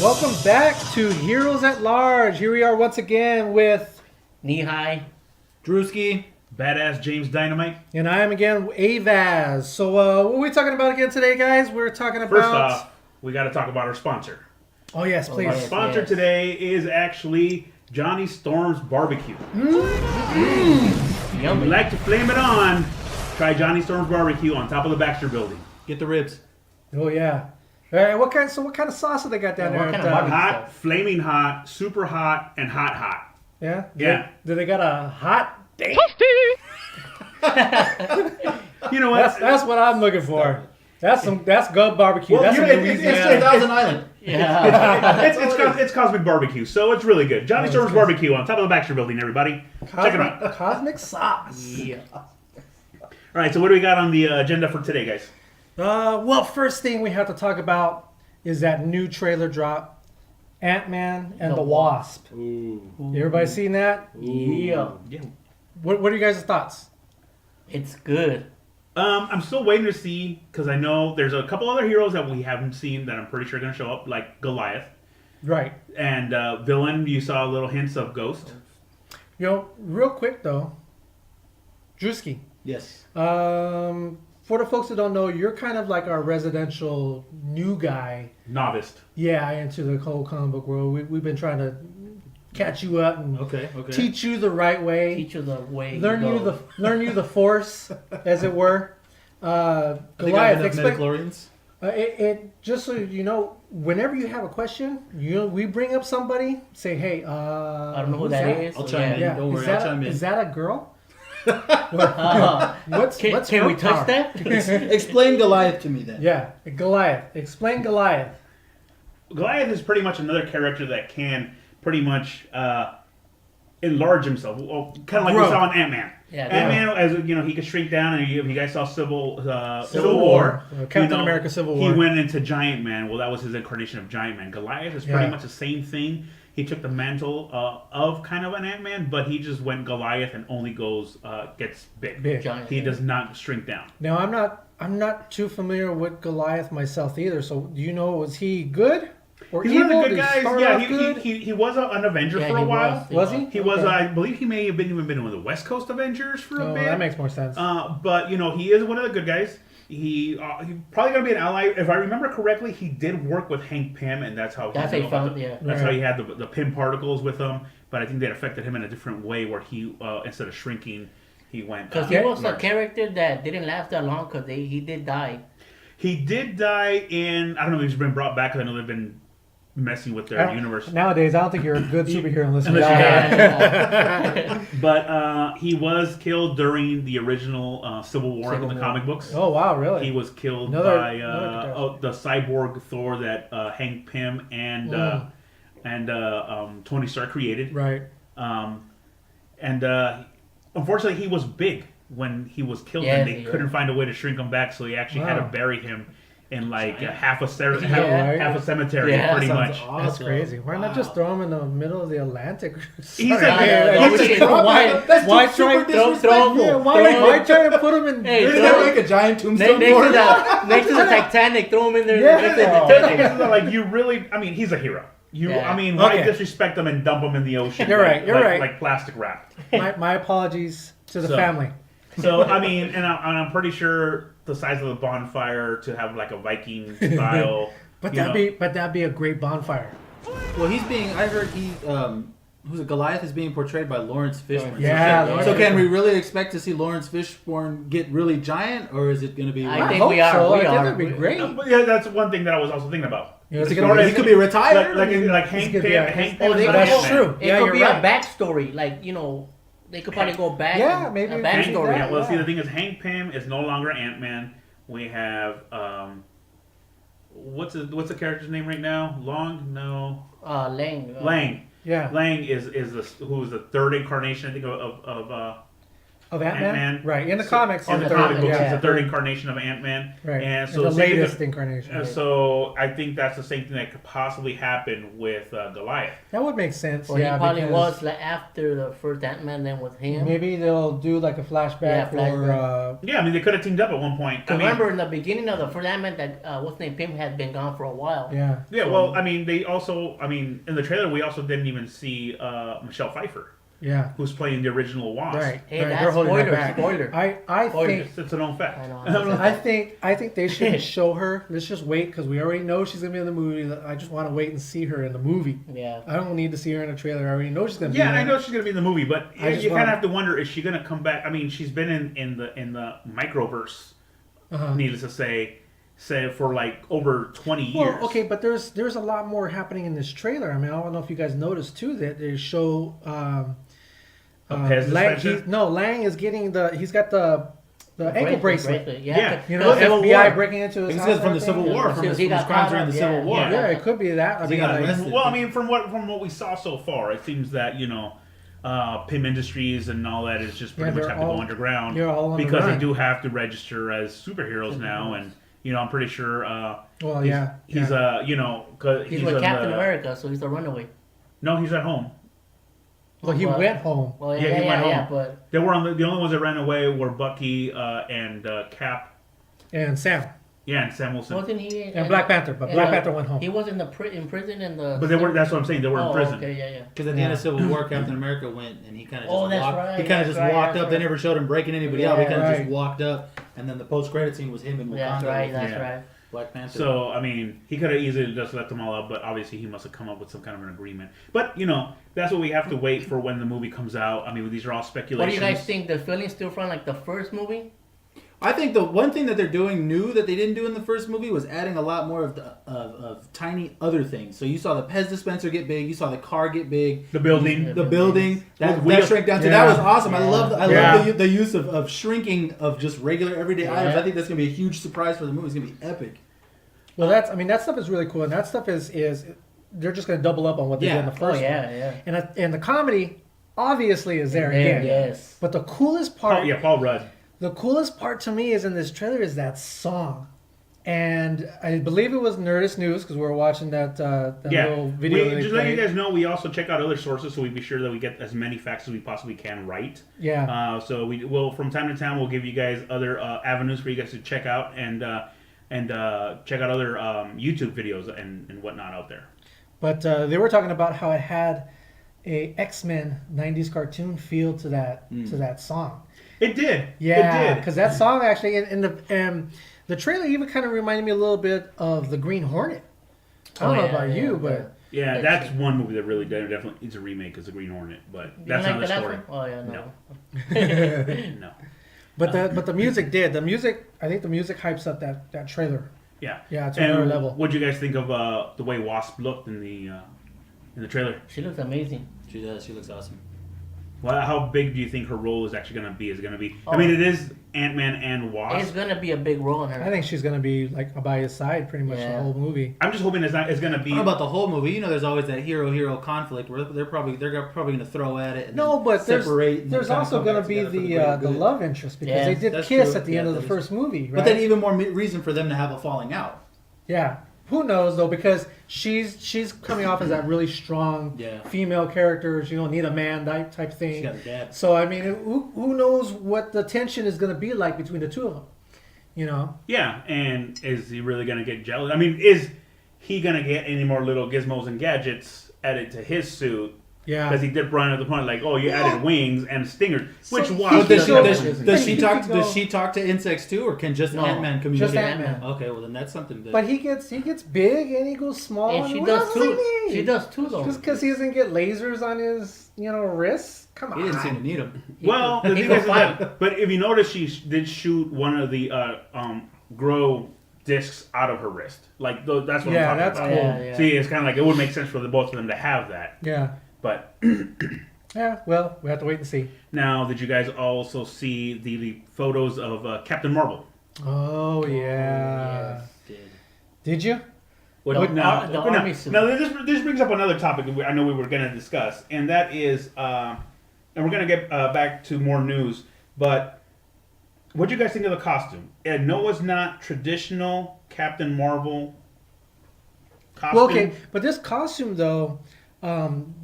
Welcome back to Heroes at Large. Here we are once again with Knee-high, Drewski, Badass James Dynamite. and I am again Avaz. So what are we talking about again today, guys? We're talking about... First off, we got to talk about our sponsor. Oh, yes, please. Our sponsor yes. today is actually Johnny Storm's Barbecue. If yummy. you'd like to flame it on, try Johnny Storm's Barbecue on top of the Baxter Building. get the ribs. Oh, yeah. All right, what kind of sauce have they got down Yeah, there? what kind at, of barbecue? Hot, flaming hot, super hot, and hot hot. Yeah? Yeah. Do they got a hot... Damn. You know what? That's what I'm looking for. That's good barbecue. Well, That's some it's Louisiana. Thousand Island. Yeah. it's Cosmic Barbecue, so it's really good. Johnny Storm's Barbecue on top of the Baxter Building, everybody. Check it out. Cosmic sauce. Yeah. All right, so what do we got on the agenda for today, guys? Well, first thing we have to talk about is that new trailer drop, Ant Man and the Wasp. Ooh. Everybody seen that? Yeah. Yeah. What are you guys' thoughts? It's good. I'm still waiting to see, because I know there's a couple other heroes that we haven't seen that I'm pretty sure are going to show up, like Goliath. Right. And Villain, you saw little hints of Ghost. You know, real quick though, Drewski. Yes. For the folks that don't know, you're kind of like our residential new guy. Novice. Yeah, into the whole comic book world. We've been trying to catch you up and Okay. teach you the right way. Teach you the way. Learn you you go. learn you the force, as it were. Goliath, explain. Midichlorians. It just so you know, whenever you have a question, we bring up somebody, say, hey, I don't know who who's that is. I'll so chime in. Yeah, Don't worry, is that, I'll chime in. is that a girl? Can her we touch power? that? Explain Goliath to me then. Yeah, Goliath. Explain Goliath. Goliath is pretty much another character that can pretty much enlarge himself. Well, kind of like Grow. we saw in Ant Man. Yeah, Ant Man, as you know, he could shrink down. And you guys saw Civil War. Captain you know, America Civil He War. went into Giant Man. Well, that was his incarnation of Giant Man. Goliath is pretty Yeah. much the same thing. He took the mantle of kind of an Ant Man, but he just went Goliath and only gets big. Giant. He does not shrink down. Now, I'm not too familiar with Goliath myself either, so do you know, was he good or He's evil? one of the Did good he guys. start Yeah, off good? he was an Avenger Yeah, for a he while. Was he? He was, Okay. I believe he may have even been with the West Coast Avengers for a Oh, bit. that makes more sense. But you know, he is one of the good guys. He probably gonna be an ally. If I remember correctly, he did work with Hank Pym, and that's how That's he how he found. Yeah. That's how he had the Pym particles with him. But I think that affected him in a different way, where he instead of shrinking, he went. Because he was a large. character that didn't last that long. Because he did die. He did die in. I don't know if he's been brought back. 'Cause I know they've been messing with their universe. Nowadays, I don't think you're a good superhero unless you Unless you die. die. But he was killed during the original Civil War in the comic books. Oh, wow, really? He was killed Another by catastrophe. the cyborg Thor that Hank Pym and Tony Stark created. Right. Unfortunately, he was big when he was killed, Yeah, and they yeah. couldn't find a way to shrink him back, so he actually had to Wow. bury him in like Yeah. half a right. half a cemetery, Yeah. pretty Sounds much. awesome. That's crazy. Why not just throw him in the middle of the Atlantic? He's Sorry. a- Yeah, he's yeah, a- yeah. why try? Throw Yeah, why try to put him in? Hey, Didn't throw- that make a giant tombstone next for to him? next to the Titanic, throw him in there. Yeah. Next to the The thing Titanic. is, like, you really, I mean, he's a hero. Yeah. I mean, why Okay. disrespect him and dump him in the ocean? You're right, you're right. Like plastic wrap. My apologies to the So- family. So I mean, and I'm pretty sure the size of the bonfire to have like a Viking style. But you know. that'd be a great bonfire. Well, I heard who's it? Goliath is being portrayed by Lawrence Fishburne. Yeah, Yeah. Lawrence So can Fishburne. we really expect to see Lawrence Fishburne get really giant, or is it going to be? I I think hope we are. so. We I think are. that'd be great. But yeah, that's one thing that I was also thinking about. Yeah, it's As gonna far be- as- he could be retired. like Hank could Pym. be a- Hank Oh, Pym they is that's Ant could, Man. true. It Yeah, could you're be right. a backstory. Like, they could probably go back. Yeah, and- maybe a we Hank, can do backstory. that. yeah, well, see, Yeah. the thing is, Hank Pym is no longer Ant Man. We have what's the character's name right now? Lang. Lang. Yeah. Lang is who's the third incarnation, I think, of Of Ant-Man? Ant-Man. Right. In the So- comics. in the the comic comics, books, yeah. it's the third incarnation of Ant-Man. Right. And And so the same thing latest with- incarnation. So I think that's the same thing that could possibly happen with Goliath. That would make sense. Well, yeah, he probably because was like after the first Ant-Man, then with him. maybe they'll do like a flashback Yeah, for. flashback. Yeah, I mean they could have teamed up at one point. I mean, Remember in the beginning of the first Ant-Man that what's his name, Pym had been gone for a while. Yeah. yeah. Well, I mean they also, I mean in the trailer we also didn't even see Michelle Pfeiffer, Yeah. who's playing the original Wasp. Right. Hey, right. that's They're holding that spoiler, back. spoiler. I Spoiler. think. It's a known fact. I know. I think they should show her. Let's just wait because we already know she's gonna be in the movie. I just want to wait and see her in the movie. Yeah. I don't need to see her in a trailer. I already know she's gonna be. Yeah, in and I it. know she's gonna be in the movie, but I just you kind wanna- of have to wonder, is she gonna come back? I mean, she's been in the microverse, Uh-huh. needless to say for like over 20 years. Well, okay, but there's a lot more happening in this trailer. I mean, I don't know if you guys noticed too that they show. A Pez Lang, dispenser? Lang is getting he's got the ankle bracelet. Yeah. Yeah. You know, Civil FBI War. breaking into his Because house. it's from and the Civil everything. War, Yeah. from He his got crimes caught during up, the yeah. Civil War. Yeah. Yeah, it could be that. I He mean, got like, arrested. Well, I mean, from what we saw so far, it seems that Pym Industries and all that is just pretty Yeah, much they're have to all- go underground they're all on the because they run. do have to register as superheroes now, and I'm pretty sure. well, he's, yeah, he's yeah. 'cause He's he's with on Captain the- America, so he's a runaway. No, he's at home. Well, he Well, went home. Well, Yeah, yeah, he went yeah, home. but They were the only ones that ran away were Bucky and Cap. And Sam Yeah, and Sam Wilson. wasn't he? and Black Panther, but and, Black Panther went home. He was in in prison in the. But they were. That's what I'm saying. They were in Oh, prison. okay, yeah, yeah. Because at the end of Civil War, Captain America went and he kind of just Oh, that's walked. right, He kind of that's just right, walked that's up. They right. never showed him breaking anybody Yeah, out. He kind of right. just walked up, and then the post-credit scene was him in Wakanda. That's right. with That's Yeah. right. Black Panther. So I mean, he could have easily just let them all out, but obviously he must have come up with some kind of an agreement. But that's what we have to wait for when the movie comes out. I mean, these are all What speculations. do you guys think? The feeling still from like the first movie? I think the one thing that they're doing new that they didn't do in the first movie was adding a lot more of tiny other things. So you saw the Pez dispenser get big. You saw the car get big. The building. The building that, With wheels. shrank down to Yeah. that was awesome. I Yeah. love Yeah. the use of shrinking of just regular everyday items. Yeah. I think that's gonna be a huge surprise for the movie. It's gonna be epic. Well, that stuff is really cool, and that stuff is they're just going to double up on what they did in the Oh first yeah, one. yeah. And the comedy obviously is there There, again. yes. But the coolest part, Paul Rudd. the coolest part to me is in this trailer is that song. And I believe it was Nerdist News because we were watching that little video. that they Just letting you played. guys know, we also check out other sources, so we be sure that we get as many facts as we possibly can right. Yeah. So we will, from time to time, we'll give you guys other avenues for you guys to check out and check out other YouTube videos and whatnot out there. But they were talking about how it had a X-Men 90s cartoon feel to that song. It did. Yeah, It did. because that song actually in the trailer even kind of reminded me a little bit of the Green Hornet. I don't know about you, but Yeah, that's one movie that really definitely needs a remake is the Green Hornet, but You that's like another the last story. one? Oh yeah, no. No. but the music did. The music, I think the music hypes up that trailer. Yeah. Yeah, it's another level. What do you guys think of the way Wasp looked in the trailer? She looks amazing. She does. She looks awesome. Well, how big do you think her role is actually going to be? Is it going to be? Oh. I mean, it is Ant Man and It's Wasp. gonna be a big role in her. I think she's gonna be like by his side pretty much the Yeah. whole movie. I'm just hoping it's going to be. How about the whole movie? You know, there's always that hero conflict where they're probably going to throw at it. And No, then but separate. and there's then also come going to back be together for the greater the good. love interest because Yeah, they did that's kiss true. at the Yeah, end of the that is first movie, right? But then even more reason for them to have a falling out. Yeah. Who knows though? Because she's coming off as that really strong Yeah. female character. Need a man type She thing. got her dad. So I mean, who knows what the tension is going to be like between the two of them? Yeah, and is he really going to get jealous? I mean, is he going to get any more little gizmos and gadgets added to his suit? Yeah. Because he did run at the point like, oh, you added wings and stingers, which So Wasp he- Does doesn't have. she He talk? could go- Does she talk to insects too, or can just No, Ant-Man communicate? just Ant-Man. Okay, well then that's something. That, But he gets big and he goes small. And she what does else too. does he need? She does too though. Just because he doesn't get lasers on his wrists. Come on. he didn't seem to need him. Well, the He thing could is fight. that, but if you notice, she did shoot one of the grow discs out of her wrist. Like that's what Yeah, I'm that's talking cool. about. Yeah, yeah. See, it's kind of like it would make sense for the both of them to have that. Yeah. But Yeah. Well, we have to wait and see. now, did you guys also see the photos of Captain Marvel? Oh yeah. Did. Did you? What, The now, army suit. now this brings up another topic that I know we were going to discuss, and that is, and we're going to get back to more news. But what do you guys think of the costume? And no, it's not traditional Captain Marvel costume. Well, okay, but this costume though,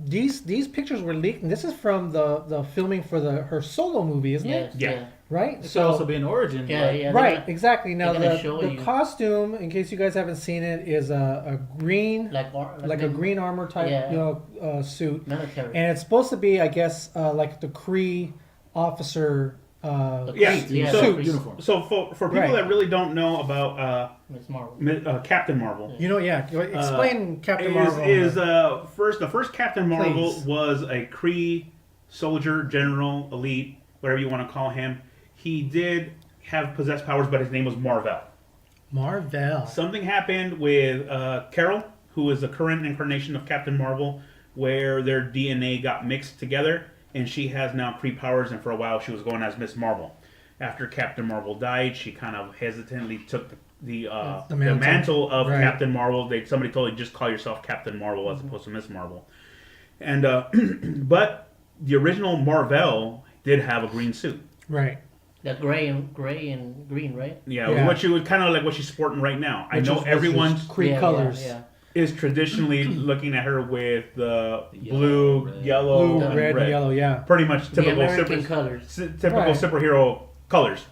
these pictures were leaked, and this is from the filming for her solo movie, isn't it? Yeah. Right. It could also be an origin. Yeah, like- yeah. Right, exactly. Now they're gonna show the you. costume, in case you guys haven't seen it, is a green, like a green armor type, Yeah. suit, military. and it's supposed to be, I guess, like the Kree officer. Yeah. Yeah, So, the uniform. so for people Right. that really don't know about Miss Marvel. Captain Marvel, You know, yeah. Explain Captain is Marvel. the first Captain Marvel Please. was a Kree soldier, general, elite, whatever you want to call him. He did have possessed powers, but his name was Marvel. Marvel. Something happened with Carol, who is the current incarnation of Captain Marvel, where their DNA got mixed together, and she has now Kree powers, and for a while she was going as Miss Marvel. After Captain Marvel died, she kind of hesitantly took the mantle of Right. Captain Marvel. Somebody told her, just call yourself Captain Marvel as opposed to Miss Marvel. And but the original Marvel did have a green suit. Right. The gray and green, right? Yeah, Yeah. what she would kind of like what she's sporting right now. I know Which is everyone's Kree colors. Yeah. is traditionally looking at her with the Yellow, blue, red. yellow, Blue, and red, and yellow. Yeah. Pretty much The typical American colors. typical Right. superhero colors.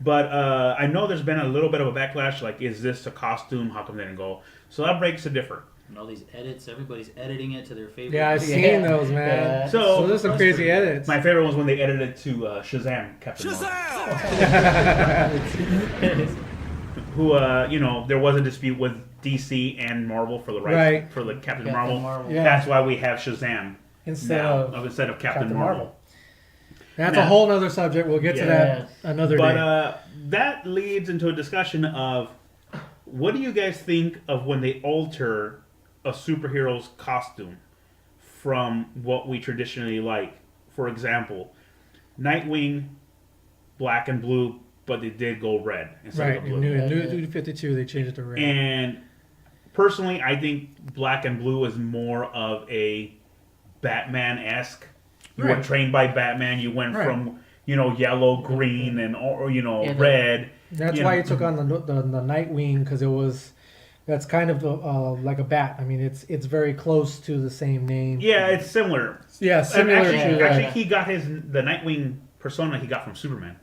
But I know there's been a little bit of a backlash. Like, is this a costume? How come they didn't go? So that breaks to differ. And all these edits, everybo's editing it to their favorite. Yeah, I've seen Yeah. those, man. Yeah. So So there's some crazy edits. my favorite was when they edited to Shazam, Captain Marvel. Who, there was a dispute with DC and Marvel for the rights Right. for the Captain Captain Marvel. Marvel. Yeah. That's why we have Shazam Instead now, of instead of Captain, Captain Marvel. Marvel. That's Now- a whole nother subject. We'll get to that Yes. another But day. that leads into a discussion of what do you guys think of when they alter a superhero's costume from what we traditionally like? For example, Nightwing, black and blue, but they did go red instead Right. of In blue. New 52, they changed it to red. And personally, I think black and blue is more of a Batman-esque. You were Right. trained by Batman. You went Right. from yellow, green, and Yeah, red. That's you why know. he took on the Nightwing, because that's kind of like a bat. I mean, it's very close to the same name. Yeah, it's similar. Yeah, And similar actually, to actually, he got the Nightwing persona he got from Superman.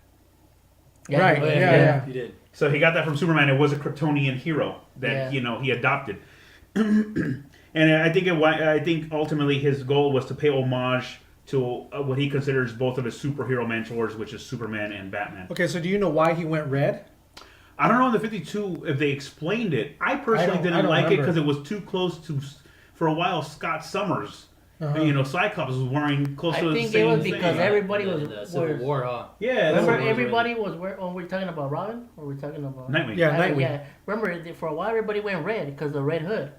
Yeah, Right, yeah, yeah. You did. So he got that from Superman. It was a Kryptonian hero that Yeah. he adopted. And I think ultimately his goal was to pay homage to what he considers both of his superhero mentors, which is Superman and Batman. Okay, so do you know why he went red? I don't know in the 52 if they explained it. I personally I didn't don't like it remember. because it was too close to, for a while, Scott Summers. Uh-huh. Cyclops was wearing close I to the think same it was thing. because everybody the, was. the Civil War, huh? Yeah, Remember, Civil War. everybody was. Were we talking about Robin? Or were we talking about Nightwing. Yeah, Nightwing. Yeah. Remember, for a while everybody went red because of the red hood.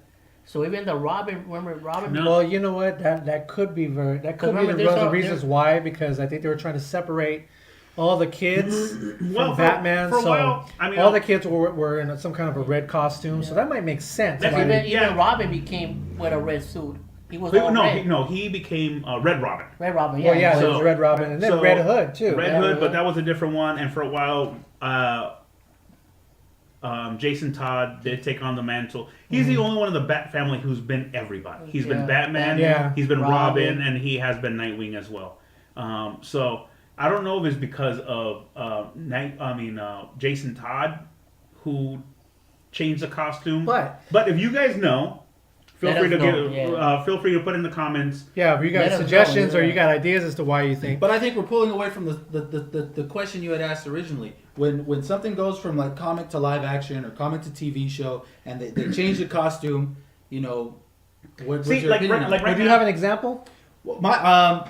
So even the Robin. Remember Robin? No. Well, you know what? That could be one of remember, the there's other a- reasons why, because I think they were trying to separate all the kids Well, from Batman. for a so while, I mean, all the kids were in some kind of a red costume, so that might make sense. That's why Even, they- Yeah. even Robin became with a red suit. He was all red. he became Red Robin. Red Robin. Yeah. Well, yeah, So- there was Red Robin, and then so- Red Hood too. Red Yeah, Hood, Red but Hood. that was a different one. And for a while, Jason Todd did take on the mantle. He's the only one in the Bat family who's been everybody. He's been Yeah. Batman, Yeah. he's been Robin, Robin. and he has been Nightwing as well. So I don't know if it's because of Jason Todd who changed the costume. But if you guys know, feel Let free us to know, give yeah. feel free to put in the comments. yeah, if you got Let us know, suggestions or yeah. you got ideas as to why you think. But I think we're pulling away from the question you had asked originally. When something goes from like comic to live action or comic to TV show, and they change the costume, what's See, your like, opinion right- on like it? right Do you have an example? Well,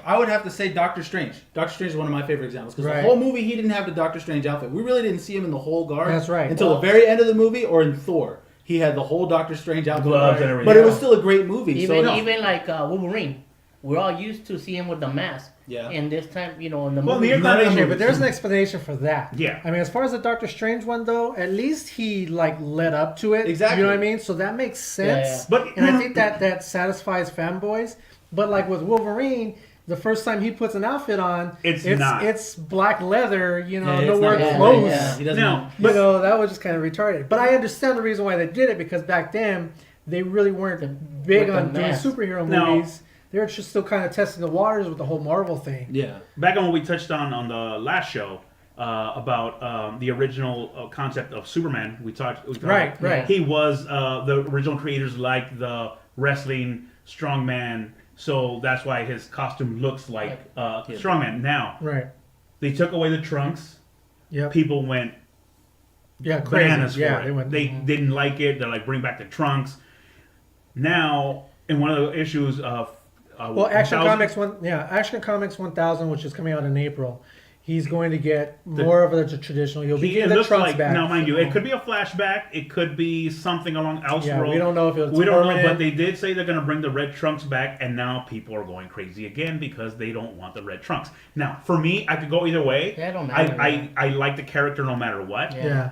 I would have to say Doctor Strange. Doctor Strange is one of my favorite examples because Right. the whole movie he didn't have the Doctor Strange outfit. We really didn't see him in the whole guard. That's right. Until the very end of the movie, or in Thor, he had the whole Doctor Strange outfit. Gloves and everything. But it was still a great movie. Even so even like Wolverine, we're all used to see him with the mask. Yeah. And this time, in the Well, movie. the incarnation, Okay, but there's an explanation for that. Yeah. I mean, as far as the Doctor Strange one, though, at least he led up to it. Exactly. You know what I mean? So that makes sense. Yeah. But- and I think that satisfies fanboys. But like with Wolverine, the first time he puts an outfit on, It's black leather, you know, Yeah, it's nowhere not- close. Yeah, he doesn't. No. You know, that was just kind of retarded. But I understand the reason why they did it, because back then they really weren't big with the on doing mask. superhero No. movies. They were just still kind of testing the waters with the whole Marvel thing. Yeah. Back on what we touched on the last show about the original concept of Superman, we talked Right, about, right. He was the original creators like the wrestling strongman, so that's why his costume looks like strongman. Now Right. they took away the trunks. Yep. People went Yeah, crazy. bananas for Yeah, it. they went. Didn't like it. They're like, bring back the trunks. Now, in one of the issues of Well, Action 1000 Comics Action Comics 1000, which is coming out in April. He's going to get more of the traditional. He'll be It getting the looks trunks like, back. now mind you, it could be a flashback. It could be something along Elseworld. Yeah, we don't know if it's We don't know, permanent. but they did say they're going to bring the red trunks back, and now people are going crazy again because they don't want the red trunks. Now, for me, I could go either way. Yeah, it don't matter. I like the character no matter what. Yeah.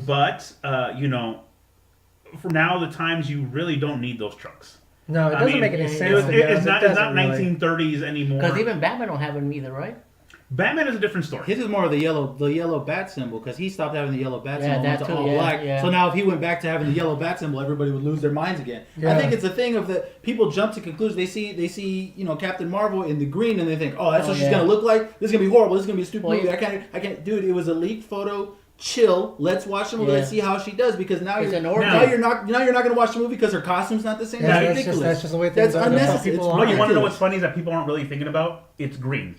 But you know, for now, the times you really don't need those trunks. No, it I doesn't mean, make any it- sense. It's, to them. it's not. It It's not doesn't really. 1930s anymore. Because even Batman don't have them either, right? Batman is a different story. His is more of the yellow bat symbol, because he stopped having the yellow bat Yeah, symbol and went that to too, all yeah, black. yeah. So now if he went back to having the yellow bat symbol, everybody would lose their minds again. Yeah. I think it's a thing of the people jump to conclusions. They see Captain Marvel in the green and they think, oh, that's what she's yeah. gonna look like. This is gonna be horrible. This is gonna be a stupid Well, movie. yeah. I can't. Dude, it was a leaked photo. Chill. Let's watch the movie. Yeah. Let's see how she does, because now It's you're an order. now you're not gonna watch the movie because her costume's not the same. Yeah, That's that's ridiculous. that's just the way things That's are. That's how unnecessary. people It's are. But you want to know ridiculous. what's funny is that people aren't really thinking about? It's green.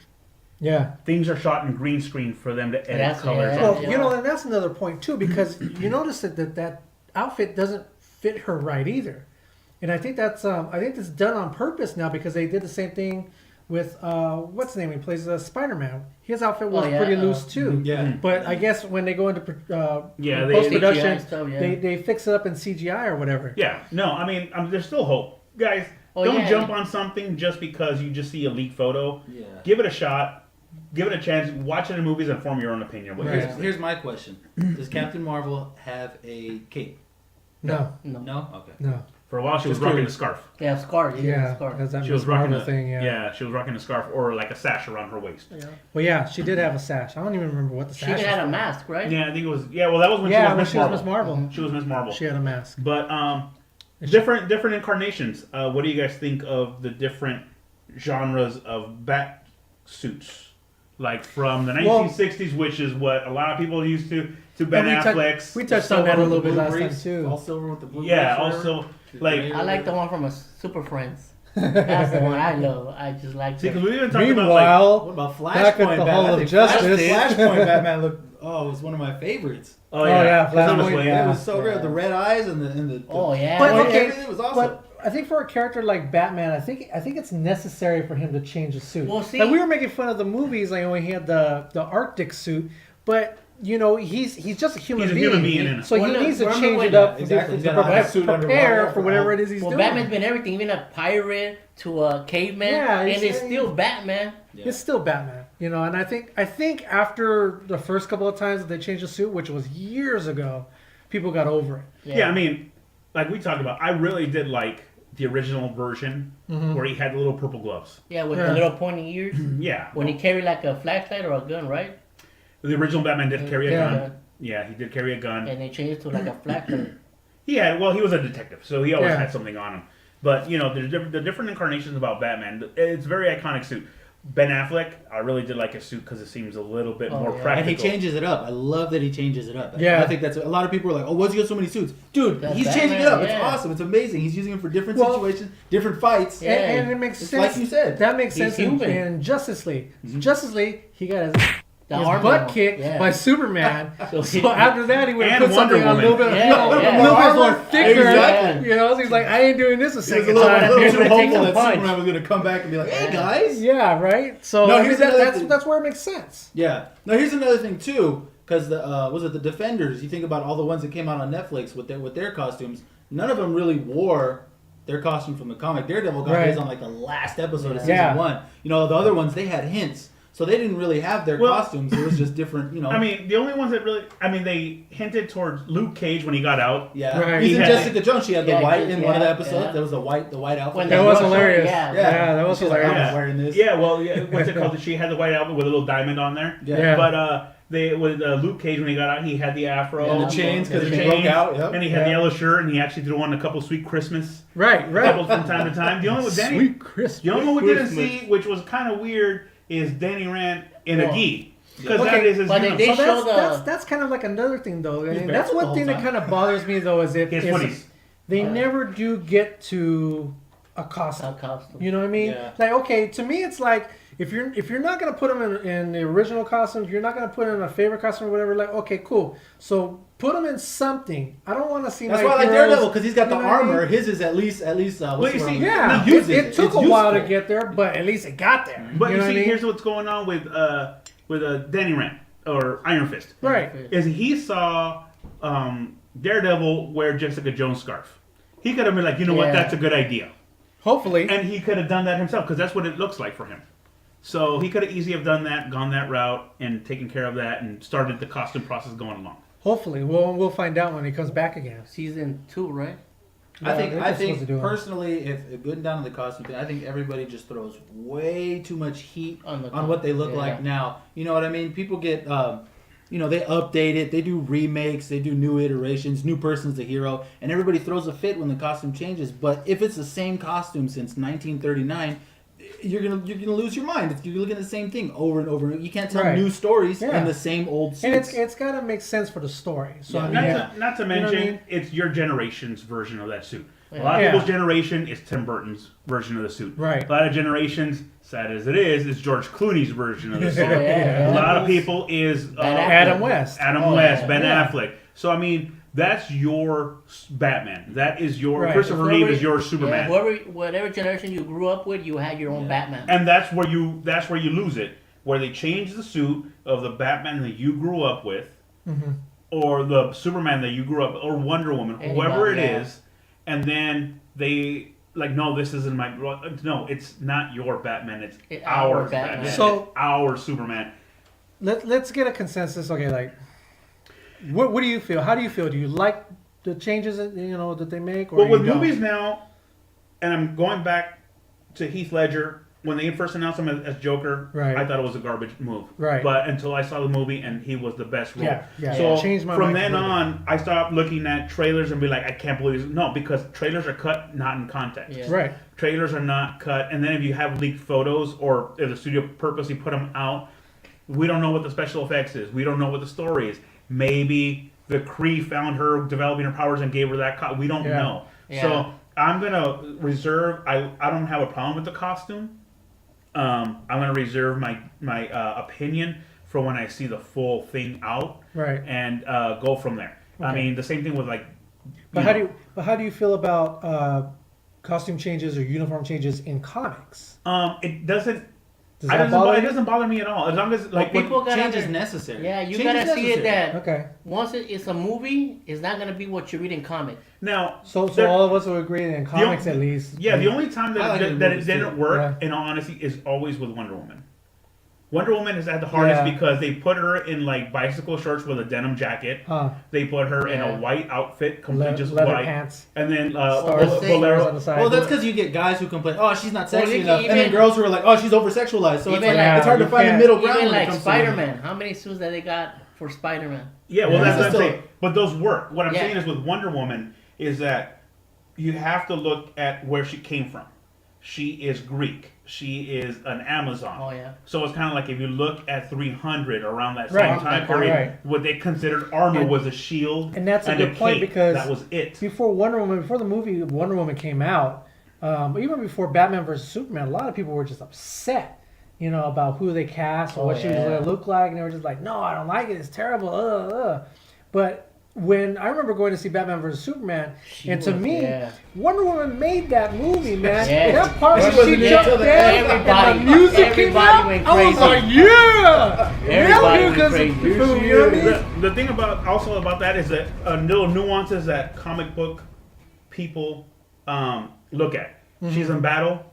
Yeah. Things are shot in green screen for them to edit That's- colors. yeah. on. Well, you know, and that's another point too, because you notice that outfit doesn't fit her right either, and I think that's done on purpose now, because they did the same thing with what's his name? He plays Spider-Man. His outfit was pretty loose too. Yeah. But I guess when they go into Yeah, they- post production, CGI stuff, yeah. they fix it up in CGI or whatever. Yeah, no, I mean, there's still hope. Guys, Oh, don't yeah. jump on something just because you just see a leaked photo. Yeah. Give it a shot. Give it a chance. Watch it in movies and form your own opinion. What you Right. guys think. Here's my question: Does Captain Marvel have a cape? No, No. Okay. no. For a while, she was Just rocking curious. a scarf. Yeah, scar. Yeah, scar. that's that She was Miss rocking Marvel a thing. Yeah. she was rocking a scarf or like a sash around her waist. Yeah. Well, yeah, she did have a sash. I don't even remember what the She sash. even was had a for. mask, right? Yeah, I think it was. Yeah, well, that was when Yeah, she when was she was Miss Miss Marvel. Marvel, She was Miss Marvel. she had a mask. But different incarnations. What do you guys think of the different genres of bat suits? Like from the 1960s, which is what a lot of people used to Ben And Affleck's. we touched on that a Silver little with bit the last blue time briefs, too. All silver with the blue. Yeah, briefs, also like. I like the one from a Super Friends. That's the one I love. I just like See, that. because we even talked about like. Meanwhile, What about Flashpoint? Back at the Hall of Justice. Flashpoint Batman looked. Oh, it was one of my favorites. Oh yeah, yeah, Flashpoint, Flashpoint. yeah. It was so great. The red eyes and the Oh yeah. But point, okay, everything was awesome. but I think for a character like Batman, I think it's necessary for him to change his suit. Well, see- like we were making fun of the movies, like when he had the Arctic suit, but you know he's just a human He's a being. human being in it. So he Well, needs to remember change when- it up exactly. to He's got a suit prepare underwater. for whatever it is he's Well, doing. Batman's been everything, even a pirate to a caveman, Yeah, and he's- it's still Batman. Yeah. It's still Batman, you know, and I think after the first couple of times that they changed the suit, which was years ago, people got over it. Yeah, I mean, like we talked about, I really did like the original version where he had the little purple gloves. Yeah, with Yeah. the little pointy ears. Yeah, When he carried like a flashlight or a gun, right? the original Batman did carry a Yeah. gun. Yeah, he did carry a gun. And they changed it to like a flashlight. He was a detective, so he always Yeah. had something on him. But you know, the different incarnations about Batman. It's a very iconic suit. Ben Affleck, I really did like his suit because it seems a little bit Oh, more yeah. practical. And he changes it up. I love that he changes it up. Yeah. I think that's a lot of people are like, "Oh, what's he got so many suits, dude?" That's He's changing it Batman, up. It's yeah. awesome. It's amazing. He's using them for different Well- situations, different fights. Yeah. And it makes It's sense. like you said. That makes He's sense in human. Justice League. Justice League, he got The his armor butt one, kicked yeah. by Superman. So So after that, he would have And put something Wonder on a little bit, Woman. Yeah, a yeah. little bit more Armor? thicker. Exactly. You know, so he's like, I ain't doing this a He was second a little, time. little He's too gonna take hopeful some that punch. Superman was going to come back and be like, "Hey guys." Yeah, right. So No, I mean, here's another that's thing. that's where it makes sense. Yeah. Now here's another thing too, because was it the Defenders? You think about all the ones that came out on Netflix with their costumes. None of them really wore their costume from the comic. Daredevil got Right. his on like the last episode of Yeah. season 1. You know, the other ones they had hints. So they didn't really have their costumes. It was just different, you know. I mean, the only ones that really, they hinted towards Luke Cage when he got out. Yeah, Right. even He had- Jessica Jones, she had the white in one of the yeah, episodes. yeah. There was the white outfit. When That they was rushed her, hilarious. Yeah. Yeah, that was She's like, hilarious. I'm wearing this. Yeah, well, what's it called? She had the white outfit with a little diamond on there. Yeah. But with Luke Cage when he got out, he had the afro And the chains because the he broke out. Yep. and he had the Yeah. yellow shirt, and he actually threw on a couple Sweet Christmas Right. couples from time to time. The only one with Danny, Sweet Christmas. the only one we didn't Christmas. see, which was kind of weird, is Danny Rand in a gi because Okay, that is his but uniform. they So show that's kind of like another thing, though. I mean, that's barefoot the one whole thing that time. kind of bothers me, though, is His if footies. they never do get to a costume. costume. You know what I mean? Yeah. Like, okay, to me, it's like if you're not gonna put them in the original costume, if you're not gonna put them in a favorite costume or whatever, like, okay, cool. So put them in something. I don't want to see. That's my why I like heroes- Daredevil because he's got the you know what I mean? armor. His is at least. Well, you see, Yeah, He uses it took It's a while to useful. get there, but at least it got there. But you you know see, what I mean? here's what's going on with Danny Rand or Iron Fist. Right. Is he saw Daredevil wear Jessica Jones' scarf. He could have been like, you know what, Yeah. that's a good idea. Hopefully. And he could have done that himself because that's what it looks like for him. So he could have easily have done that, gone that route, and taken care of that, and started the costume process going along. Hopefully, we'll find out when he comes back again. Season 2, right? I think they're I just supposed think to do it. personally, if getting down to the costume thing, I think everybody just throws way too much heat On the on what they look yeah. like now. You know what I mean? People get, they update it, they do remakes, they do new iterations, new person's the hero, and everybody throws a fit when the costume changes. But if it's the same costume since 1939. You're gonna lose your mind if you're looking at the same thing over and over. You can't tell Right. new stories Yeah. in the same old And suits. it's got to make sense for the story. So Yeah. I mean, Not to You know what I mention, mean? it's your generation's version of that suit. A Yeah. lot of Yeah. people's generation is Tim Burton's version of the suit. Right. A lot of generations, sad as it is George Clooney's version of the suit. Yeah. A lot of people is Adam West. Adam Oh, West, yeah. Ben Yeah. Affleck. So I mean, that's your Batman. That is your Right. Christopher Reeve is your Superman. Yeah, whatever generation you grew up with, you had your own Batman. And that's where you lose it, where they change the suit of the Batman that you grew up with, or the Superman that you grew up, or Wonder Woman, whoever it Anybody, is, and then they like, no, this isn't my. No, it's not your Batman. It's our Batman. So- It's our Superman. Let's get a consensus. Okay, like, what do you feel? How do you feel? Do you like the changes that that they make? Or Well, you with don't? movies now, and I'm going back to Heath Ledger when they first announced him as Joker. Right. I thought it was a garbage move. Right. But until I saw the movie and he was the best role. Yeah. So Changed my from mind then completely. on, I stopped looking at trailers and be like, I can't believe this. No, because trailers are cut not in context. Yeah. Right. Trailers are not cut, and then if you have leaked photos or if the studio purposely put them out, we don't know what the special effects is. We don't know what the story is. Maybe the Kree found her developing her powers and gave her that. We don't Yeah. know. Yeah. So I'm gonna reserve. I don't have a problem with the costume. I'm gonna reserve my opinion for when I see the full thing out, Right. and go from there. I Okay. mean, the same thing with like. But how do you feel about costume changes or uniform changes in comics? It doesn't. Does that bother It you? doesn't bother me at all. As long as like Well, people gotta Change is under- necessary. Yeah, you Change gotta is see it necessary. that Okay. once it's a movie, it's not gonna be what you read in comics. now. So there- all of us will agree in comics at least. Yeah, the only time I like that, it in that it movies, didn't too. work, Yeah. in all honesty, is always with Wonder Woman. Wonder Woman has had the hardest Yeah. because they put her in like bicycle shorts with a denim jacket. Huh. They put her in Yeah. a white outfit, complete just Leather white, pants. and then Stars, Well, stars Bolero. on the side. Well, that's because you get guys who complain, oh, she's not sexy Well, you enough, can and then even- girls who are like, oh, she's over sexualized. So it's Even like like- it's hard to you find a can't- middle ground Even when it like comes to women. Spider-Man, how many suits that they got for Spider-Man? Yeah, well, Yeah. that's what I'm Still- saying. But those work. What I'm Yeah. saying is with Wonder Woman is that you have to look at where she came from. She is Greek. She is an Amazon. Oh yeah. So it's kind of like if you look at 300 around that Right, same time right, period, right. what they considered armor And- was a shield and that's a good point cape. because that was it. before the movie Wonder Woman came out, even before Batman vs Superman, a lot of people were just upset, about who they cast or Oh, what she was yeah. going to look like, and they were just like, "No, I don't like it. It's terrible." But when I remember going to see Batman vs Superman, and to me, Wonder Woman made that movie, man. Yeah. That part She when wasn't she in jumped till the down end. Everybody- and the music came everybody out, went I was crazy. like, "Yeah!" Everybody went because crazy. you know what I mean? The thing about that is that little nuances that comic book people look at. Mm-hmm. She's in battle.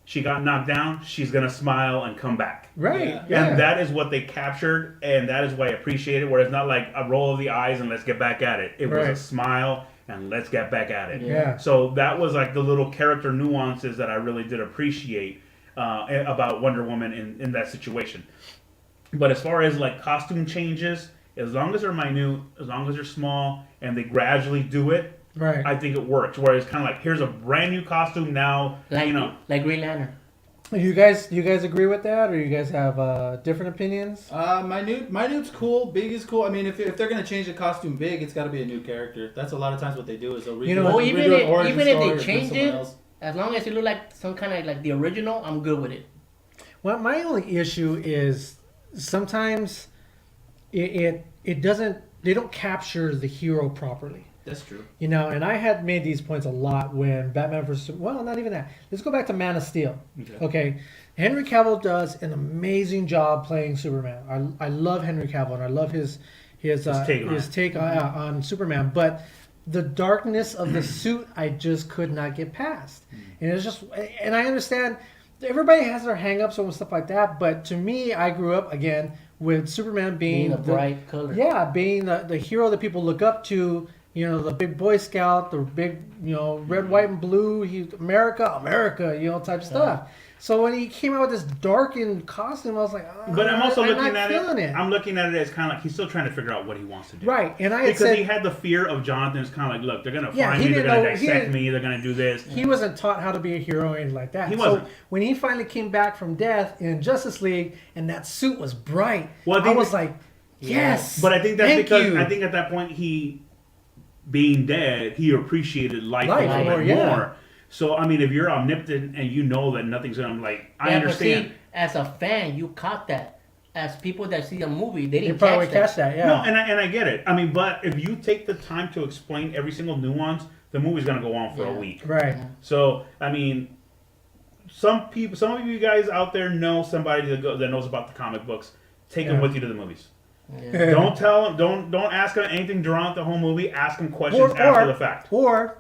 she got knocked down, she's gonna smile and come back. Right. Yeah. Yeah. And that is what they captured, and that is why I appreciate it. Where it's not like a roll of the eyes and let's get back at it. It was Right. a smile and let's get back at it. Yeah. So that was like the little character nuances that I really did appreciate about Wonder Woman in that situation. But as far as like costume changes, as long as they're minute, as long as they're small, and they gradually do it, Right. I think it works. Whereas kind of like here's a brand new costume now, Like you know. like Green Lantern. You guys agree with that, or you guys have different opinions? Minute's cool. Big is cool. I mean, if they're gonna change the costume big, it's got to be a new character. That's a lot of times what they do is they'll redo, You know, Well, redo even an if, origin even if story they or put change someone it, else. as long as it look like some kind of like the original, I'm good with it. Well, my only issue is sometimes it doesn't. They don't capture the hero properly. That's true. You know, and I had made these points a lot when Batman vs. Well, not even that. Let's go back to Man of Steel. Okay. Henry Cavill does an amazing job playing Superman. I love Henry Cavill, and I love his take on Superman. But the darkness of the suit, I just could not get past. And it's just, and I understand everybody has their hang-ups and stuff like that. But to me, I grew up again with Superman being a bright color. Yeah, being the hero that people look up to. You know, the big Boy Scout, the big, you know, red, white, and blue, America, you know, type stuff. So when he came out with this darkened costume, I was like, oh, But I'm also I'm looking not at feeling it. I'm looking at it as kind of like he's still trying to figure out what he wants to do. Right, and I had Because said he had the fear of Jonathan. It's kind of like, look, they're gonna Yeah, find he me, they're didn't gonna know- he dissect didn't- me, they're gonna do this. he wasn't taught how to be a hero or anything like that. He wasn't. So when he finally came back from death in Justice League, and that suit was bright, Well, I I think was that- like, yes. But I think that's thank because you. I think at that point he, being dead, he appreciated life a Life little more, bit yeah. more. So I mean, if you're omnipotent and you know that nothing's gonna like, I Yeah, understand. But see, as a fan, you caught that. As people that see a movie, they You didn't probably catch catch that, yeah. No, and I get it. I mean, but if you take the time to explain every single nuance, the movie's gonna go on for a Yeah. week. Right. So I mean, some of you guys out there know somebody that knows about the comic books. Take them Yeah. with you to the movies. Yeah. Don't tell them. Don't ask them anything drawn the whole movie. Ask them questions Or- after or- the fact. Or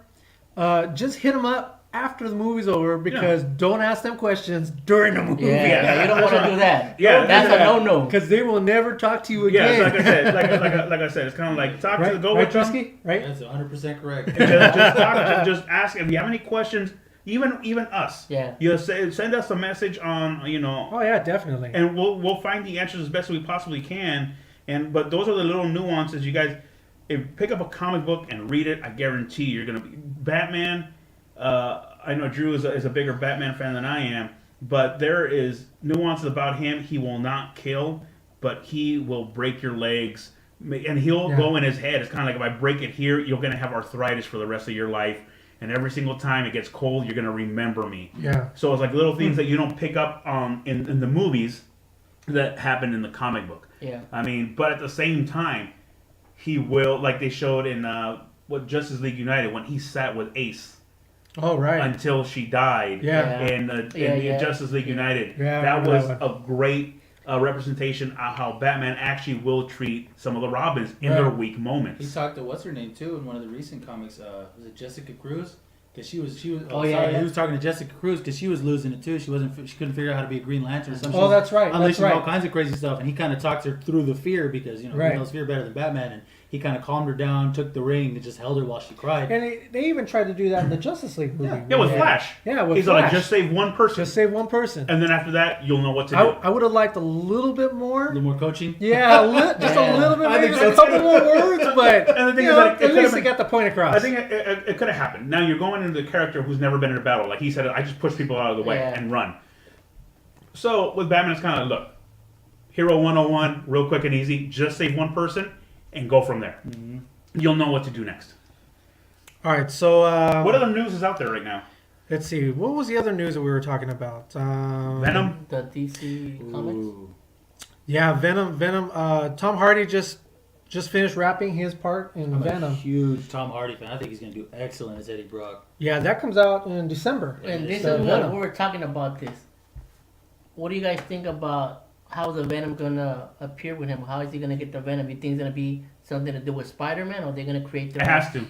just hit them up after the movie's over, because don't ask them questions during the movie. Yeah, you don't want to do that. Yeah, That's a no-no. Because they will never talk to you Yeah, again. so like I said, like I said, it's kind of like talk to right? go Right, with them. Trisky? Right? That's 100% correct. Just ask if you have any questions. Even us. Yeah. You send us a message on Oh yeah, definitely. and we'll find the answers as best we possibly can. But those are the little nuances you guys. If you pick up a comic book and read it, I guarantee you're gonna be Batman. I know Drew is a bigger Batman fan than I am, but there is nuances about him. He will not kill, but he will break your legs, and he'll go in his head. It's kind of like, if I break it here, you're gonna have arthritis for the rest of your life. And every single time it gets cold, you're gonna remember me. Yeah. So it's like little things that you don't pick up on in the movies that happen in the comic book. Yeah. I mean, but at the same time, he will, like they showed in Justice League United, when he sat with Ace Oh right. until she died. Yeah. In Yeah. Justice League United, Yeah, I that remember was that a great representation of how Batman actually will treat some of the Robins in their Right. weak He moments. talked to what's her name too in one of the recent comics. Was it Jessica Cruz? Because she was. Oh, yeah, sorry, yeah. He was talking to Jessica Cruz because she was losing it too. She couldn't figure out how to be a Green Lantern. Or something. Oh, that's right. That's Unleashing right. all kinds of crazy stuff, and he kind of talked her through the fear because he Right. knows fear better than Batman, and he kind of calmed her down, took the ring, and just held her while she cried. And they even tried to do that in the Justice League movie. Yeah, with Flash. Yeah, with He's Flash. like, just save one person, Just save one person. and then after that, you'll know what to do. I would have liked a little bit A more. little more coaching. Yeah, just a little bit, I maybe think just so, a couple more words, but And the thing you is know, that it at could've least been- they got the point across. I think it could have happened. Now you're going into the character who's never been in a battle. Like he said, I just push people out of the way Yeah. and run. So with Batman, it's kind of like, look, Hero 101, real quick and easy. Just save one person and go from there. You'll know what to do next. All right, so What other news is out there right now? let's see. What was the other news that we were talking about? Venom? The DC comics. Ooh. Yeah, Venom. Tom Hardy just finished wrapping his part in I'm a Venom. huge Tom Hardy fan. I think he's going to do excellent as Eddie Brock. Yeah, that comes out in December. And this So is what Venom. we were talking about this. What do you guys think about how the Venom gonna appear with him? How is he gonna get the Venom? You think it's gonna be something to do with Spider-Man, or are they gonna create their It has to.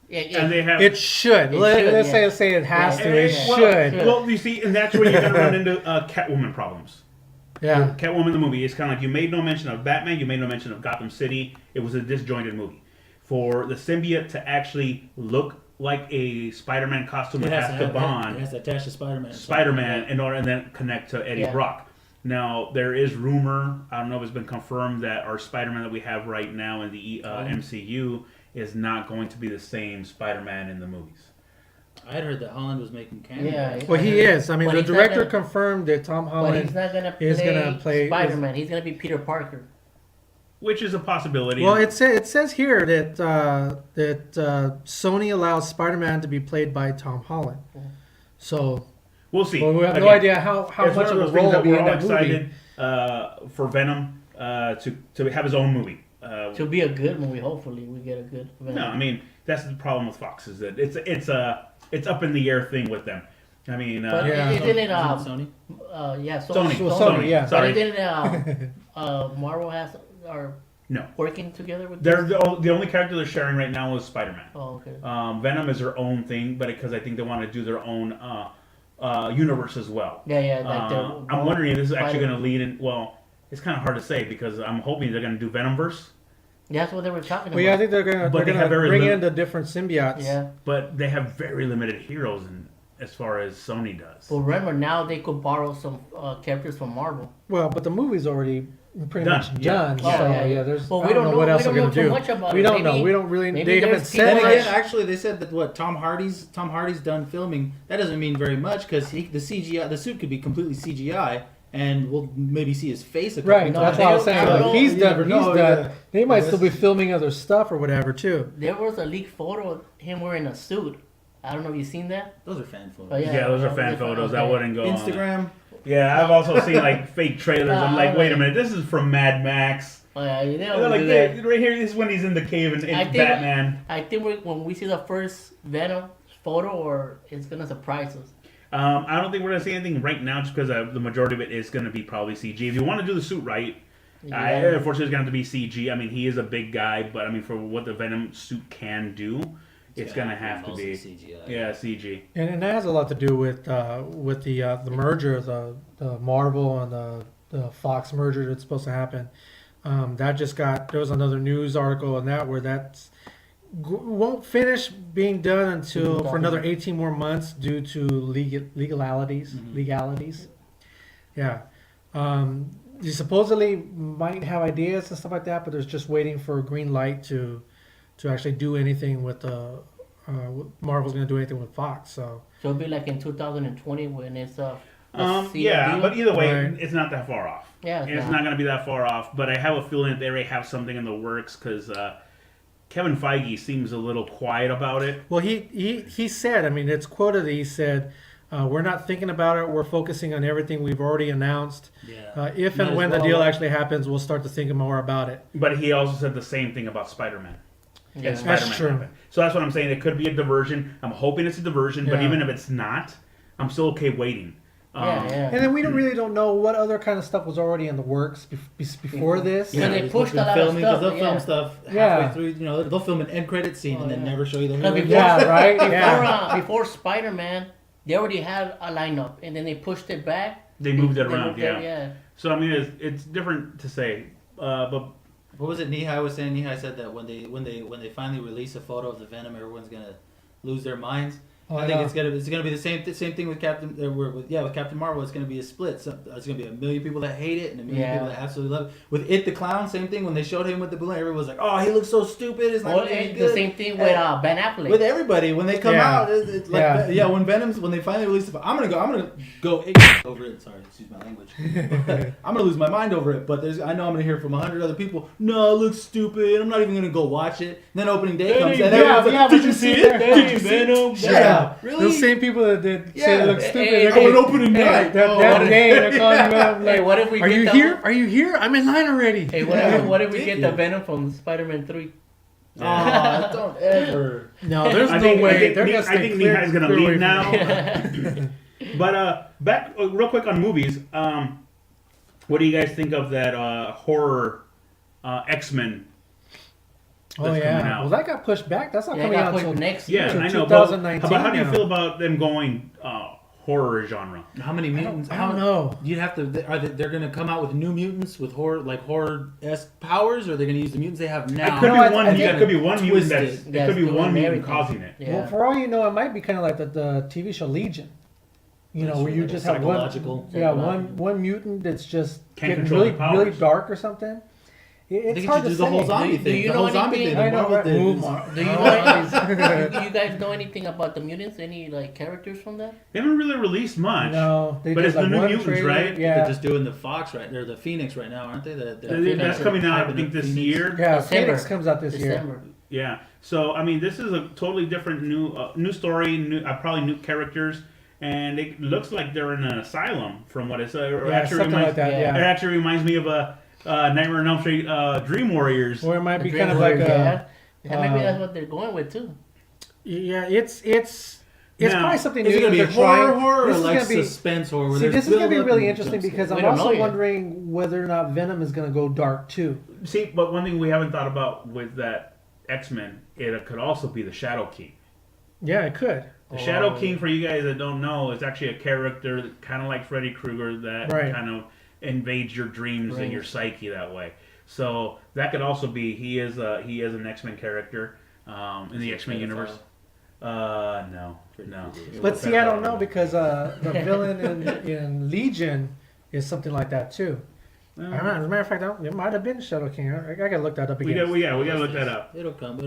and they have. It should. Let's say it has to. It should. Well, you see, and that's where you're gonna run into Catwoman problems. Yeah. Catwoman the movie is kind of like you made no mention of Batman, you made no mention of Gotham City. It was a disjointed movie. For the symbiote to actually look like a Spider-Man costume, it has to bond. It has to attach to Spider-Man. Spider-Man in order and then connect to Eddie Brock. Now there is rumor. I don't know if it's been confirmed that our Spider-Man that we have right now in the MCU is not going to be the same Spider-Man in the movies. I had heard that Holland was making cameos. Yeah. Well, he is. I mean, But the he's not director gonna- confirmed that Tom But Holland he's not gonna is gonna play Spider-Man. He's gonna be Peter Parker. Which is a possibility. Well, it says here that Sony allows Spider-Man to be played by Tom Holland. So we'll see. we have no Again, idea how it's much one of of a those role things that will be we're in all that movie. excited for Venom to have his own movie. To be a good movie, hopefully we get a good. No, I mean that's the problem with Fox is that it's up in the air thing with them. I mean, But Yeah. it didn't. Sony? Yeah, Sony. Well, Sony, yeah. But Sorry. it didn't. Marvel are No. working together with. They're this? the only character they're sharing right now is Spider-Man. Oh, okay. Venom is their own thing, but because I think they want to do their own universe as well. Yeah. I'm wondering if this is actually Spider- going to lead in. Well, it's kind of hard to say because I'm hoping they're going to do Venomverse, That's what they were talking about. Well, yeah, I think they're gonna But they have very bring little- in the different symbiotes. Yeah. but they have very limited heroes as far as Sony does. But remember, now they could borrow some characters from Marvel. Well, but the movie's already pretty Done, much yeah. done. Oh, So yeah. there's. Well, I we don't don't know what know- else we they're don't gonna know too do. much about we it. don't know. Maybe- We don't really. maybe They haven't there's said Then people much. again, actually, they said that what Tom Hardy's done filming. That doesn't mean very much because the CGI, the suit could be completely CGI, and we'll maybe see his face a couple Right, No, that's they what I was don't- saying. they Like, don't- he's you done. never He's know, done. yeah. They might Yeah, still be filming other stuff or whatever too. There was a leaked photo of him wearing a suit. I don't know if you've seen that. Those are fan photos. Oh, Yeah, those are fan photos. I wouldn't go on. Instagram. Yeah, I've also seen like fake trailers. I'm like, Oh, wait a minute, this is from Mad Max. Oh, yeah, you And know, they're like, do that. right here, this is when he's in the cave in I think- Batman. I think when we see the first Venom photo, or it's gonna surprise us. I don't think we're gonna see anything right now, just because the majority of it is gonna be probably CG. If you want to do the suit right, unfortunately, it's gonna have to be CG. I mean, he is a big guy, but I mean, for what the Venom suit can do, it's gonna have to be CGI. yeah CG. And that has a lot to do with the merger, the Marvel and the Fox merger that's supposed to happen. There was another news article on that where won't finish being done until for another 18 more months due to legalities. Yeah. You supposedly might have ideas and stuff like that, but there's just waiting for a green light to actually do anything with Marvel's going to do anything with Fox. So So it'll be like in 2020 when it's Yeah, deal. but either way, Right. it's not that far off. Yeah, It's not going to be that far off. But I have a feeling that they already have something in the works because Kevin Feige seems a little quiet about it. well, he said, I mean, it's quoted. He said, "We're not thinking about it. We're focusing on everything we've already announced. Yeah. If Might and as when the well. deal actually happens, we'll start to think more about it." But he also said the same thing about Spider-Man. Yeah. And Spider-Man That's true. happened. So that's what I'm saying. It could be a diversion. I'm hoping it's a diversion, but Yeah. even if it's not, I'm still okay waiting. Yeah. And then we really don't know what other kind of stuff was already in the works before this. Yeah, they just pushed been a lot of filming, 'cause stuff, they'll film yeah. stuff Yeah. halfway through. You know, they'll film an end credit scene and then yeah. never show you the No, hero. before- Yeah, right? Yeah. Before Spider-Man, they already had a lineup, and then they pushed it back. They moved it They around, moved yeah. yeah. So I mean, it's different to say, but What was it? Nihai was saying. Nihai said that when they finally release a photo of the Venom, everyone's gonna lose their minds. Oh, I think yeah. it's gonna be the same thing with with Captain Marvel. It's gonna be a split. So, it's gonna be a million people that hate it and a million Yeah. people that absolutely love it. With It the Clown, same thing. When they showed him with the balloon, everyone was like, "Oh, he looks so stupid. It's not Well, gonna be and good." the same thing with Ben Affleck. With everybody when they come Yeah. out, it's like Yeah. when they finally release the, I'm gonna go over it. Sorry, excuse my language. I'm gonna lose my mind over it. But I know I'm gonna hear from 100 other people. No, it looks stupid. I'm not even gonna go watch it. And then opening day comes, and everyone's like, "Did you see it? Did you see it?" Shut up. Really? Those same people that did say Yeah. it looks stupid. Hey, they're hey, going opening night. that day. They're calling you up Hey, like, what if we "Are get you the- here? Are you here? I'm in line already." Hey, what if we get the Venom from Spider-Man 3? Oh, don't ever. No, there's I no think, way. I think, They're Ne- gonna I stay think clear- Nihai's gonna clear away leave from now. But back real quick on movies. What do you guys think of that horror X-Men Oh that's coming yeah. out. Well, that got pushed back. That's not Yeah, coming got out pushed until next Yeah, year. I know. 2019 But how do you now. feel about them going horror genre? How many mutants? I don't know. You'd have to. They're going to come out with new mutants with horror-esque powers, or are they going to use the mutants they have now? It could No, be one. I think- It could be one mutant. Twist That's, it. it could be That's one doing mutant everything. causing it. Yeah. Well, for all you know, it might be kind of like the TV show Legion. You know, where you Like just have one, psychological. yeah, one mutant that's just Can't getting control really, the powers. really dark or something. They It's should hard to do say. the whole zombie Do thing. you The know whole zombie anything? thing. I that know, Marvel right? did Ooh, is- Mar- Do you know you guys know anything about the mutants? Any like characters from that? They haven't really released much. No, they But did it's the like New one Mutants, trailer. right? Yeah, They're just doing the Fox right there, the Phoenix right now, aren't they? That's coming out, I think, this year. yeah. December. Phoenix comes out this year. December. Yeah. So I mean, this is a totally different new story, probably new characters, and it looks like they're in an asylum from what it's. It Yeah, actually something like reminds, that. yeah. Yeah, It actually reminds me of a Nightmare on Elm Street, Dream Warriors. or it might be The kind of Dream like Warriors, a. yeah, maybe that's what they're going with too. Yeah, it's Now, probably something Is new it going to that be they're trying. horror or This is like gonna be. suspense horror? where See, there's this is going to be build-up really and interesting jump because scares? I'm We don't know also yet. wondering whether or not Venom is going to go dark too. See, but one thing we haven't thought about with that X-Men, it could also be the Shadow King. Yeah, it could. The Shadow King, for you guys that don't know, is actually a character kind of like Freddy Krueger that Right. kind of invades your dreams and your psyche that way. So that could also be he is an X-Men character in the X-Men universe. No. But see, I don't know because the villain in Legion is something like that too. I don't know. As a matter of fact, it might have been Shadow King. I gotta look that up We again. gotta look that up. It'll come.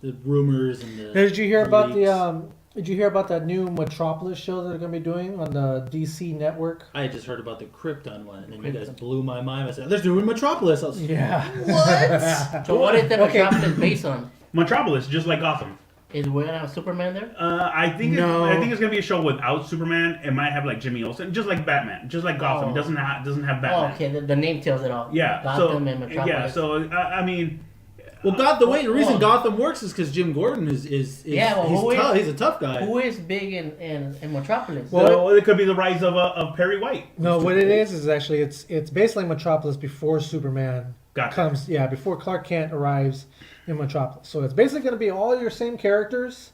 The rumors and the. Now, did you hear about leaks. Did you hear about that new Metropolis show that they're gonna be doing on the DC network? I had just heard about the Krypton one, and then you guys blew my mind. I said, "They're doing Metropolis." I was, Yeah. What? So what is the Okay. Metropolis based on? Metropolis, just like Gotham. Is we're gonna have Superman there? I think No. I think it's gonna be a show without Superman. It might have like Jimmy Olsen, just like Batman, just like Gotham. Oh. It doesn't have Oh, Batman. okay. The name tells it all. Yeah. Gotham and Metropolis. Yeah. So I mean, Well, the reason Oh. Gotham works is because Jim Gordon is Yeah, well, who is- he's a tough guy. Who is big in Metropolis? Well, so it could be the rise of Perry White. No, what it is actually it's basically Metropolis before Superman Gotcha. comes. Yeah, before Clark Kent arrives in Metropolis. So it's basically going to be all your same characters,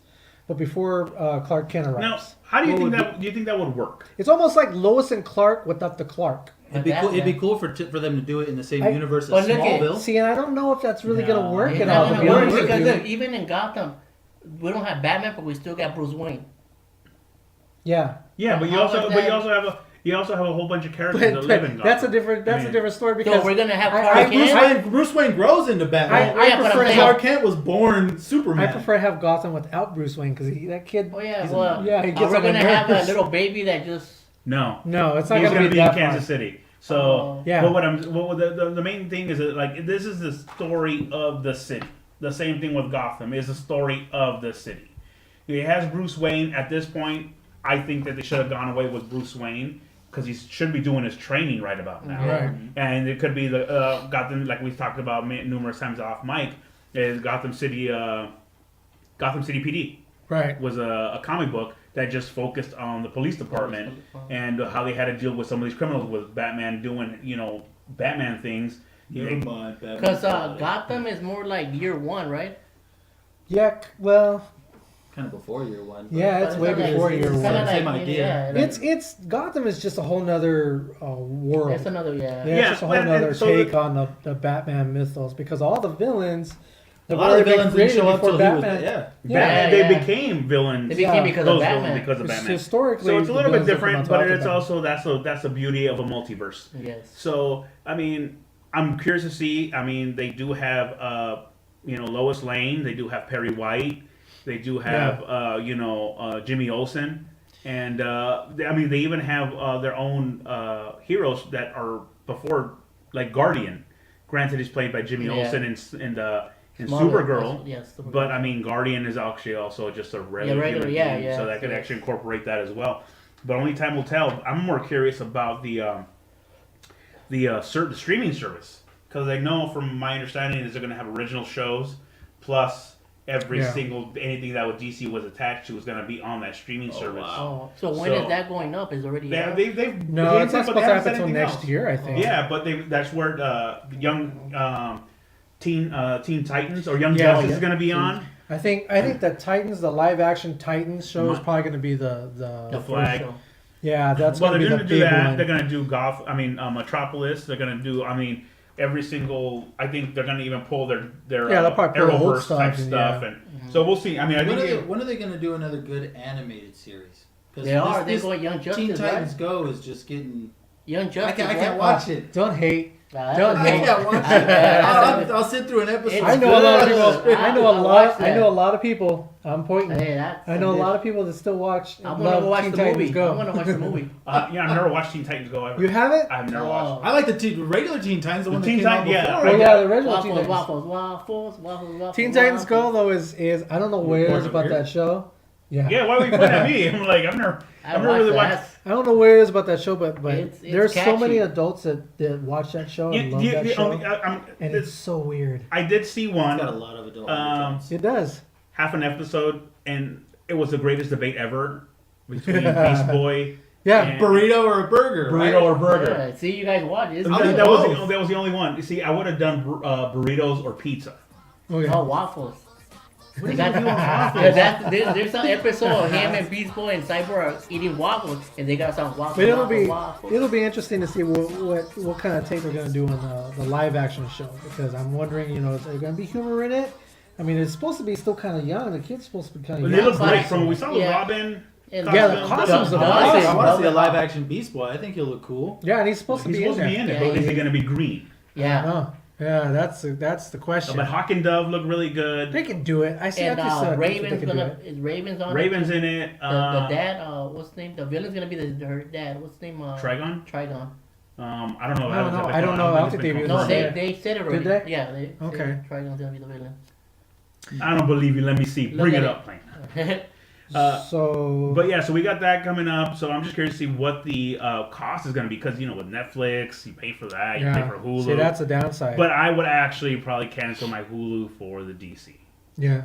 but before Clark Kent arrives. Now, how do you What think would that? Do you think that would work? It's almost like Lois and Clark without the Clark. It'd be cool. It'd be cool for them to do it in the same I- universe as But look at- Smallville. See, and I don't know if that's really going No. to work Yeah, at all. To be honest with because you. look, even in Gotham, we don't have Batman, but we still got Bruce Wayne. Yeah, Yeah, but you How also about but you that? also have a whole bunch of characters but, that live in Gotham. that's a different I mean, different story because So we're gonna have I- Clark I- Kent. Bruce Wayne grows into Batman. I Yeah, but I'm prefer saying- Clark Kent was born Superman. I prefer to have Gotham without Bruce Wayne because that kid. Oh yeah, He's well, yeah, he gets we're on my gonna have a nerves. little baby that just. No, No, it's not he's going to going to be that in Kansas far. City. So, Oh. Yeah. but the main thing is that like this is the story of the city. The same thing with Gotham is the story of the city. He has Bruce Wayne at this point. I think that they should have gone away with Bruce Wayne because he should be doing his training right about now. Right. And it could be the Gotham, like we've talked about numerous times off mic, is Gotham City PD Right. was a comic book that just focused on the police department and how they had to deal with some of these criminals with Batman doing, Batman things. Never mind, Batman. Because Gotham is more like year one, right? Yeah. Well. kind of before year one. but- Yeah, it's But way not like- before it's year kinda one. like, Same idea. Yeah, It's Gotham is just a whole nother world. It's another Yeah, Yeah, it's just a whole and nother so take on the Batman mythos because all the villains, a lot of the villains didn't created show up before till he was. Batman. Yeah. Batman, Yeah. they became villains. They became Yeah. because those of villains Batman. because of Batman. Historically, So it's a the little bit villains have different, come but out it's to also that's the beauty of a multiverse. Yes. So I mean, I'm curious to see. I mean, they do have Lois Lane. They do have Perry White. They do have Jimmy Olsen, and they even have their own heroes that are before, like Guardian. Granted, he's played by Jimmy Yeah. Olsen in Smaller, Supergirl. Yes. Supergirl. But I mean, Guardian is actually also just a regular, regular, human yeah, being, yeah, so that could yes. actually incorporate that as well. But only time will tell. I'm more curious about the streaming service because I know from my understanding is they're going to have original shows plus every Yeah. single anything that with DC was attached to is going to be on that streaming service. Oh, so when So- is that going up? Is already They, out? they've No, they it's said- not but supposed they to haven't happen said until anything next else. year, I think. Yeah, but that's where young Teen Titans or Young Yeah, Justice yeah. is going to be on. I think the Titans, the live action Titans show is probably going to be The the first Flag. show. yeah, that's Well, going to they're be going the to do big that. one. They're going to do Metropolis. They're going to do. I mean, every single. I think they're going to even pull their Yeah, they'll probably pull old Arrowverse type stuff and, stuff, yeah. and so we'll see. I mean, I When think when are they going to do another good animated series? 'Cause They are. this They're going Young Justice, Teen Titans right? Go is just getting. Young I Justice. can't right? watch it. Don't hate. Nah, Don't that's I hate. can't watch it. Yeah. I'll sit through an episode. It's I know a lot of good. people. I know a I lot. watched I know that. a lot of people. I'm pointing. Hey, that's I know a lot of people that still watch. I want to love go watch Teen the Titans movie. Go. I want to watch the movie. yeah, I've never watched Teen Titans Go ever. You haven't? I've never Oh. watched. I like the regular Teen Titans, the one that Teen came out Titans, yeah. before. Well, yeah, the original Teen Waffles, Titans. waffles. Teen Titans Go though is I don't know what it is Wasn't about weird? that show. Yeah. Yeah, why were you pointing at me? I'm like, I've never really watched. I don't know what it is about that show, but It's there's so catchy. many adults that watch that show and love that show, and it's so weird. I did see It's got a one, lot of adult. It does. half an episode, and it was the greatest debate ever between Beast Boy, Yeah. and Burrito or a burger? burrito right? or burger. Yeah, see, you guys watch it. It's I'll good. do That was both. that was the only one. You see, I would have done burritos or pizza. Okay. Oh, waffles. What are you gonna do on waffles? There's some episode of him and Beast Boy and Cyborg eating waffles, and they got some waffles. But waffles. it'll be interesting to see what kind of take they're gonna do on the live action show, because I'm wondering, is there gonna be humor in it? I mean, it's supposed to be still kind of young. The kid's supposed to be kind But of they young. look great from what we saw with Yeah. Robin. And Yeah, the costumes Dustin, are I awesome. want to see a Dustin. live action Beast Boy. I think he'll look cool. Yeah, and he's supposed to He's be supposed to be in in there. it, but Yeah, is he he- gonna be green? Yeah. Oh, yeah, that's the question. But Hawk and Dove look really good. They can do it. I see. And I just, they Raven's can do gonna it. is Raven's on Raven's it. in it. The dad, what's his name? The villain's gonna be her dad. What's his name? Trigon. Trigon. I don't know. I don't know. I don't know. I don't think they've even No, said they said it already. Did they? Yeah, they Okay. said Trigon's gonna be the villain. I don't believe you. Let me see. Look Bring at it it. up, Plain. So, But yeah, so we got that coming up. So I'm just curious to see what the cost is going to be, because with Netflix, you pay for that, you pay for Hulu. See, that's a downside. But I would actually probably cancel my Hulu for the DC. yeah.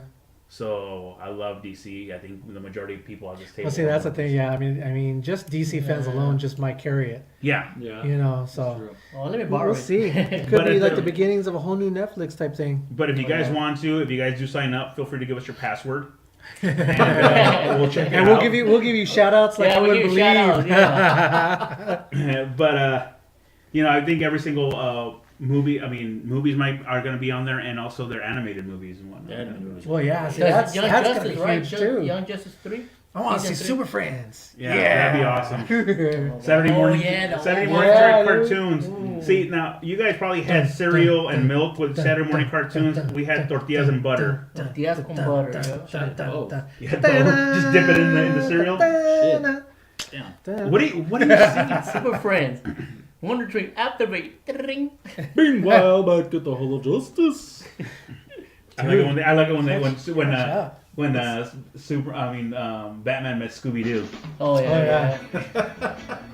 So I love DC. I think the majority of people on this table. Well, see, that's the thing. Yeah, I mean, just DC fans Yeah. alone just might carry it. Yeah. Yeah. So True. Oh, let me we'll borrow see. it. It could But be if like the- the beginnings of a whole new Netflix type thing. But if you guys yeah. want to, if you guys do sign up, feel free to give us your password. And we'll check it And out. we'll give you shout outs like Yeah, you we'll wouldn't give you believe. shout-outs, But I think every single movies are going to be on there, and also their animated movies and whatnot. Yeah, animated movies. Well, yeah. See, Because that's Young gonna Justice, be right? huge too. Young Justice 3. I want to see Season Super Friends. Yeah, that'd be awesome. Saturday Oh, morning, yeah, the Saturday old- morning Yeah, cartoons. Ooh. See, now you guys probably had cereal and milk with Saturday morning cartoons. We had tortillas and butter. Tortillas con butter. Yeah. Oh. You had both. Just dip it in the cereal. Damn. What are you singing? Super Friends. Wonder Drink activate. Ring. Meanwhile, back at the Hall of Justice. I like it when Watch Batman met Scooby Doo. Oh yeah.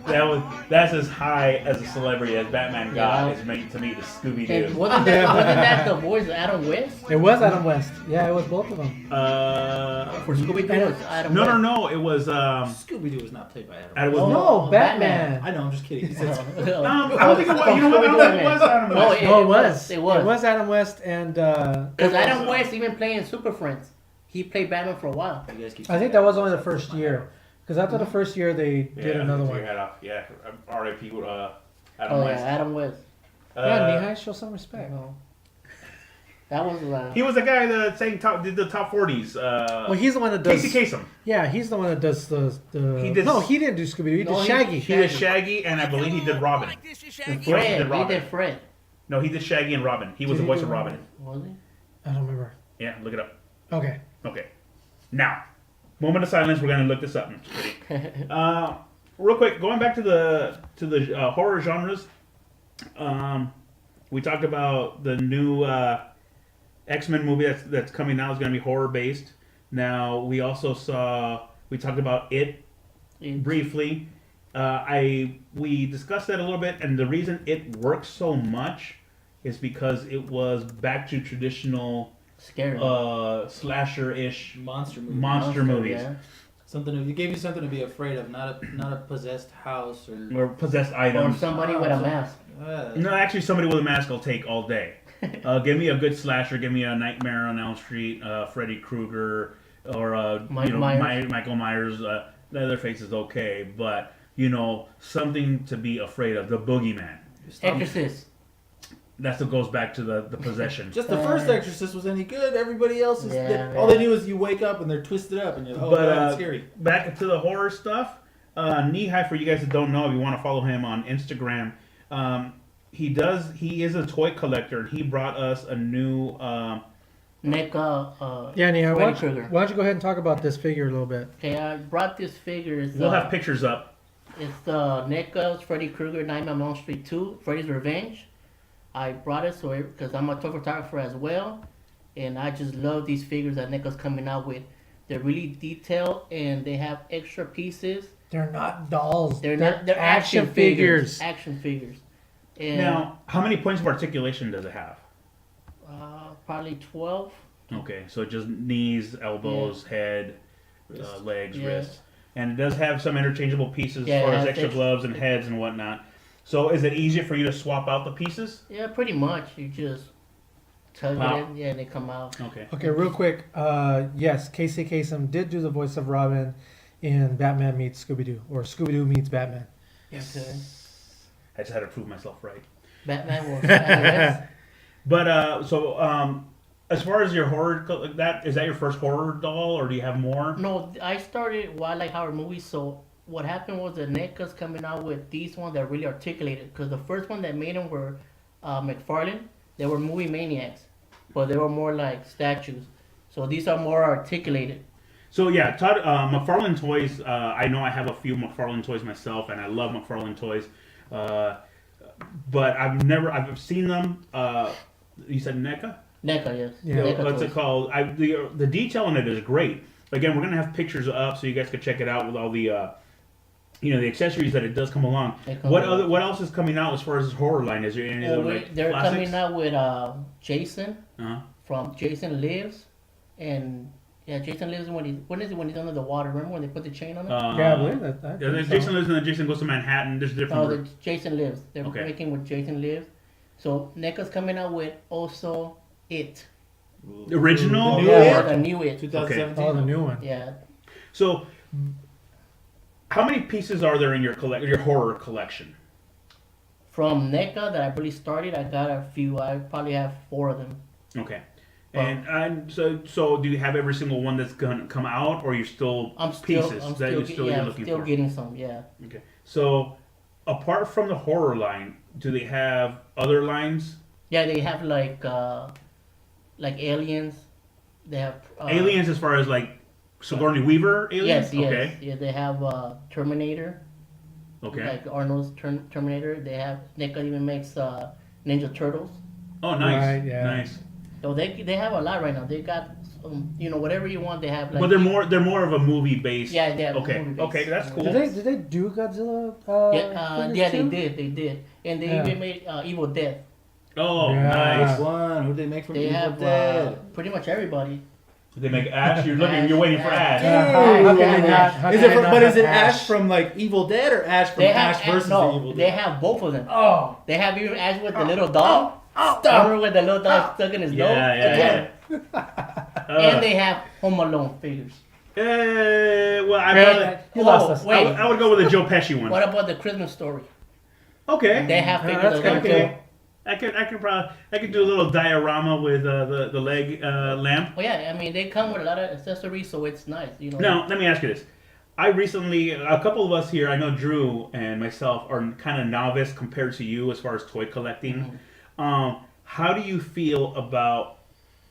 yeah. That's as high as a celebrity as Batman got Yeah. is made to meet the Scooby And Doo. wasn't that the voice of Adam West? It was Adam West. Yeah, it was both of them. For Scooby Doo, it's Adam West. No. It was Scooby Doo was not played by Adam. it was Oh, No, Batman. I know, I'm just kidding. He said I don't think it was. You know what? I don't think it was Adam Oh, West. yeah. No, it was. It was. It was Adam West and. Because Adam West even playing Super Friends. He played Batman for a while. You guys keep I think that was only the first year. Because after the first year, they did another took one. your head off. Yeah, R.I.P. Adam Oh West. yeah, Adam West. Yeah, Nihai, show some respect. No. That was He was the guy that did the top 40s. Well, he's the one that does. Casey Kasem. Yeah, he's the one that does the. He did- No, he didn't do Scooby Doo. He No, did he- Shaggy. He did Shaggy, and I believe he did Robin. Fred. He did He Robin. did Fred. No, he did Shaggy and Robin. He was Did the he voice do of Robin. Was he? I don't remember. Yeah, look it up. Okay. Okay. Now, moment of silence. We're gonna look this up. Real quick, going back to the horror genres. We talked about the new X-Men movie that's coming out is gonna be horror based. Now we also we talked about it briefly. We discussed that a little bit, and the reason it works so much is because it was back to traditional Scary. slasher-ish monster movie. monster movies. Yeah. It gave you something to be afraid of, not a possessed house or. Or possessed Or items. somebody with a mask. No, actually, somebody with a mask I'll take all day. Give me a good slasher. Give me a Nightmare on Elm Street, Freddy Krueger, or Michael Myers. Michael Myers. Leatherface is okay, but something to be afraid of. The Boogeyman. Exorcist. That's what goes back to the possession. Just the first Exorcist was any good. Everybody else is. Yeah, all they do is you wake up and they're twisted up, and you're like, oh, But, God, it's scary. Back to the horror stuff. Knee-high, for you guys that don't know, if you want to follow him on Instagram, he is a toy collector, and he brought us a new NECA. Yeah, Nia, Freddy why Krueger. don't you go ahead and talk about this figure a little bit? Okay, I brought this figure. It's, we'll have pictures up. It's the NECA's Freddy Krueger Nightmare on Elm Street 2, Freddy's Revenge. I brought it because I'm a toy photographer as well, and I just love these figures that NECA's coming out with. They're really detailed, and they have extra pieces. They're not dolls. They're action figures. Action figures. And Now, how many points of articulation does it have? probably 12. Okay, so just knees, elbows, head, legs, wrists. And it does have some interchangeable pieces Yeah, as far it as has extra gloves and heads and whatnot. So is it easier for you to swap out the pieces? Yeah, pretty much. You just tug Wow. it in, and they come out. Okay. Okay, real quick. Yes, Casey Kasem did do the voice of Robin in Batman meets Scooby-Doo, or Scooby-Doo meets Batman. Okay. I just had to prove myself right. Batman was. Yes. But as far as your horror, is that your first horror doll, or do you have more? No, I started like horror movies. So what happened was the NECA's coming out with these ones that really articulated. Because the first one that made them were McFarlane. They were movie maniacs, but they were more like statues. So these are more articulated. So yeah, Todd, McFarlane Toys. I know I have a few McFarlane Toys myself, and I love McFarlane Toys. But I've seen them. You said NECA? NECA, yes. Yeah. NECA What's toys. it called? The detail in it is great. Again, we're gonna have pictures up so you guys can check it out with all the the accessories that it does come along. They come What along. What else is coming out as far as this horror line? Is there any other like They're classics? coming out with Jason Uh-huh. from Jason Lives, and Jason Lives when is it when he's under the water? Remember when they put the chain on it? Yeah, I believe that. I Yeah, think there's so. Jason Lives and then Jason Goes to Manhattan. There's different. Oh, the Jason Lives. They're Okay. making with Jason Lives. So NECA's coming out with also It. The original. The new Yeah, It? the new It. 2017. Oh, the new one. Yeah. So, how many pieces are there in your your horror collection? From NECA that I really started, I got a few. I probably have 4 of them. Okay. And so do you have every single one that's gonna come out, or you're still I'm still, pieces I'm that still, you're still I'm looking still for? getting some. Yeah. Okay. So, apart from the horror line, do they have other lines? Yeah, they have like aliens. They have Aliens, as far as like Sigourney Weaver aliens? Yes, yes. Okay. Yeah, they have Terminator. Okay. Like Arnold's Terminator. They have NECA even makes Ninja Turtles. Oh, nice. Right, yeah. Nice. So they have a lot right now. They got whatever you want. They have like. But they're more of a movie based. Yeah, they have Okay. movie-based. Okay, that's cool. Did they do Godzilla? Yeah, figures they too? did, and they Yeah. even made Evil Dead. Oh, Yeah. nice. Which one? Who did they make from They Evil have Dead? pretty much everybody. They make Ash. You're waiting for Ash. How can they not? How Is can it? they not But is it have Ash from like Evil Dead or Ash from They have Ash versus no. the Evil They Dead? have both of them. Oh, They have even Ash with the little dog. Remember with the little dog stuck in his nose? Yeah. And they have Home Alone figures. Well, I'd Man, rather, you lost us. Wait. I would go with the Joe Pesci one. What about the Christmas Story? Okay. They have Yeah, figures that's of them kinda too. cool. I could do a little diorama with the leg lamp. Oh yeah, I mean they come with a lot of accessories, so it's nice. Now, let me ask you this. I recently, a couple of us here, I know Drew and myself are kind of novice compared to you as far as toy collecting. How do you feel about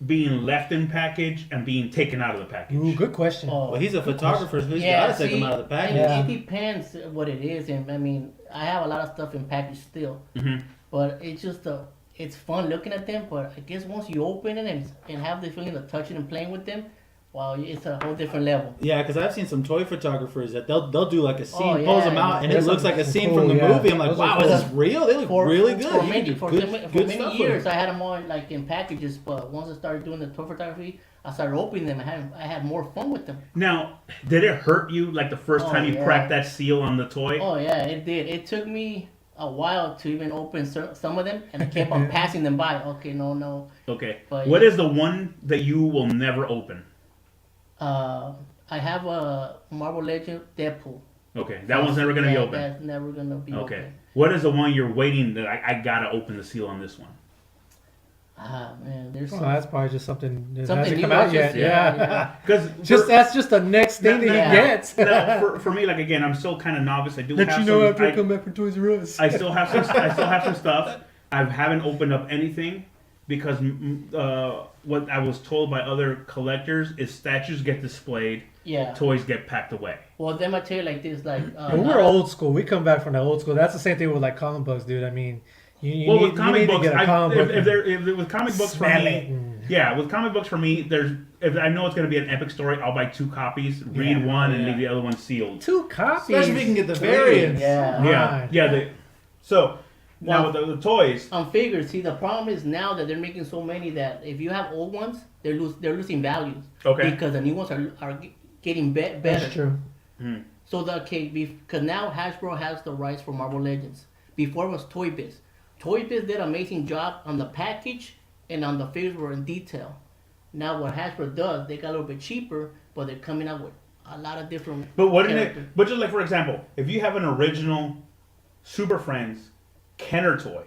being left in package and being taken out of the package? Ooh, good question. Oh. Well, he's a photographer, so he's Yeah, got to take see, him out of the package. Yeah. It depends what it is, and I mean, I have a lot of stuff in package still, Mhm. but it's just it's fun looking at them. But I guess once you open it and have the feeling of touching and playing with them, wow, it's a whole different level. Yeah, because I've seen some toy photographers that they'll do like a scene, Oh, pulls yeah, them out, and it there's looks some like a scene cool, from the yeah. movie. I'm like, Those are wow, cool. is this real? They look really good. For You many, can do for good many stuff with years, them. I had them all like in packages. But once I started doing the toy photography, I started opening them. I had more fun with them. Now, did it hurt you like the first Oh, time you yeah. cracked that seal on the toy? Oh yeah, it did. It took me a while to even open some of them, and I kept on passing them by. Okay, no. Okay. But What is the one that you will never open? I have a Marvel Legend Deadpool. Okay, that one's never gonna be open. That's never gonna be Okay. open. What is the one you're waiting that I gotta open the seal on this one? Ah man, there's Well, that's probably just something that something hasn't new. come out Just- yet. Yeah. Because That's just the next thing that Yeah. he gets. now, for me, like again, I'm still kind of novice. I do Let have you know some. after I come back from Toys R Us. I still have some. I still have some stuff. I haven't opened up anything because what I was told by other collectors is statues get displayed, Yeah. toys get packed away. Well, then I tell you like this, like But we're old school. We come back from the old school. That's the same thing with like comic books, dude. I mean, you Well, need, with comic you need books, to get a comic book. with comic books for Smell me, it and- yeah, with comic books for me, if I know it's going to be an epic story, I'll buy 2 copies, read one, and leave the other one sealed. 2 copies. Especially if you can get the variants. Yeah. Yeah. So now Well, with the toys, on figures, see the problem is now that they're making so many that if you have old ones, they're losing values. Okay. Because the new ones are getting better. That's true. So because now Hasbro has the rights for Marvel Legends. Before it was Toy Biz. Toy Biz did an amazing job on the package and on the figures were in detail. Now what Hasbro does, they got a little bit cheaper, but they're coming out with a lot of different. but wouldn't characters. it? But just like for example, if you have an original Super Friends Kenner toy,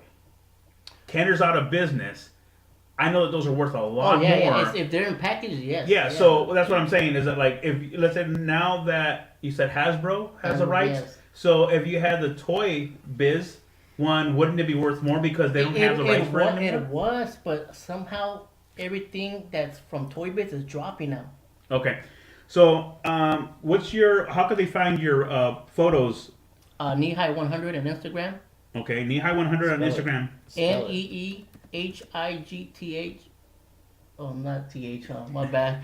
Kenner's out of business. I know that those are worth a lot more. Yeah. If they're in packages, yes. Yeah, so that's what I'm saying is that like if let's say now that you said Hasbro has the rights, Yes. so if you had the Toy Biz one, wouldn't it be worth more because they don't have the rights for it anymore? It was, but somehow everything that's from Toy Biz is dropping now. Okay, so how could they find your photos? Knee-High 100 on Instagram. Okay, Knee-High 100 on Spell it. Instagram. NEEHIGTH. Oh, not TH, my bad.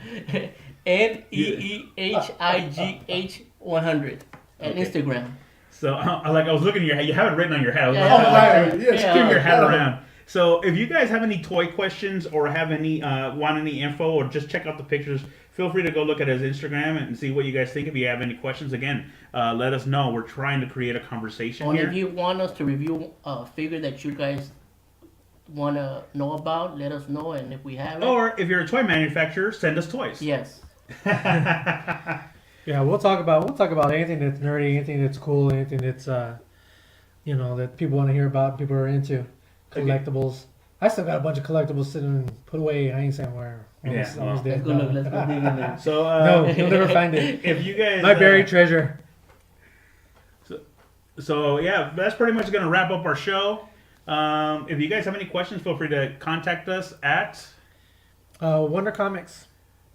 NEEHIGH 100 on Okay. Instagram. So I was looking at your head. You have it written on your head. I was Yeah. like, Oh, right. Yes, spin your head yeah. around. So if you guys have any toy questions or have any want any info or just check out the pictures, feel free to go look at his Instagram and see what you guys think. If you have any questions, again, let us know. We're trying to create a conversation And here. if you want us to review a figure that you guys want to know about, let us know. And if we have it, Or if you're a toy manufacturer, send us toys. yes. Yeah, we'll talk about anything that's nerdy, anything that's cool, anything that's that people want to hear about, people are into. Collectibles. I still got a bunch of collectibles sitting and put away. I ain't saying where. Almost well. dead. Let's go dig in there. So No, you'll never find it. if you guys My buried treasure. So yeah, that's pretty much going to wrap up our show. If you guys have any questions, feel free to contact us at Wonder Comics.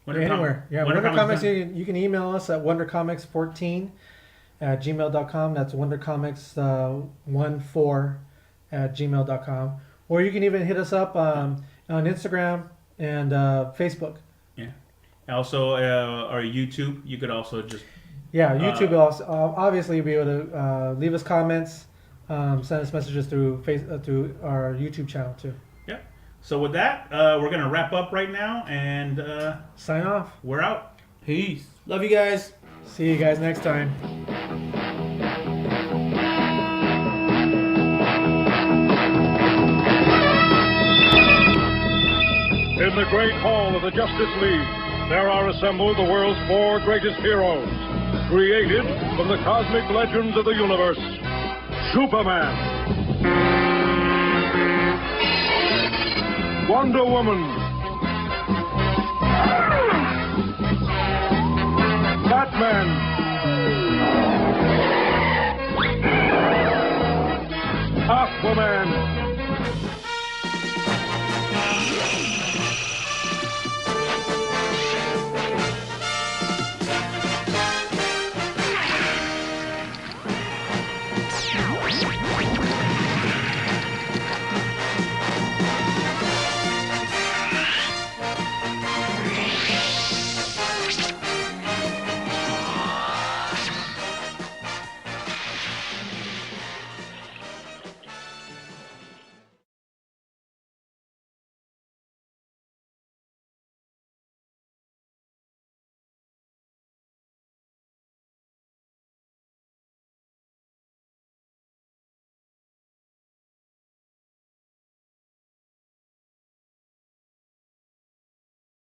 Anywhere. Yeah, Wonder Comics. You can email us at wondercomics14@gmail.com. That's wondercomics14@gmail.com. Or you can even hit us up on Instagram and Facebook. Also our YouTube. You could also just Yeah, YouTube will also obviously you'll be able to leave us comments, send us messages through through our YouTube channel too. So with that, we're gonna wrap up right now, and Sign off. we're out. Peace. Love you guys. See you guys next time. In the great hall of the Justice League, there are assembled the world's 4 greatest heroes, created from the cosmic legends of the universe. Superman, Wonder Woman,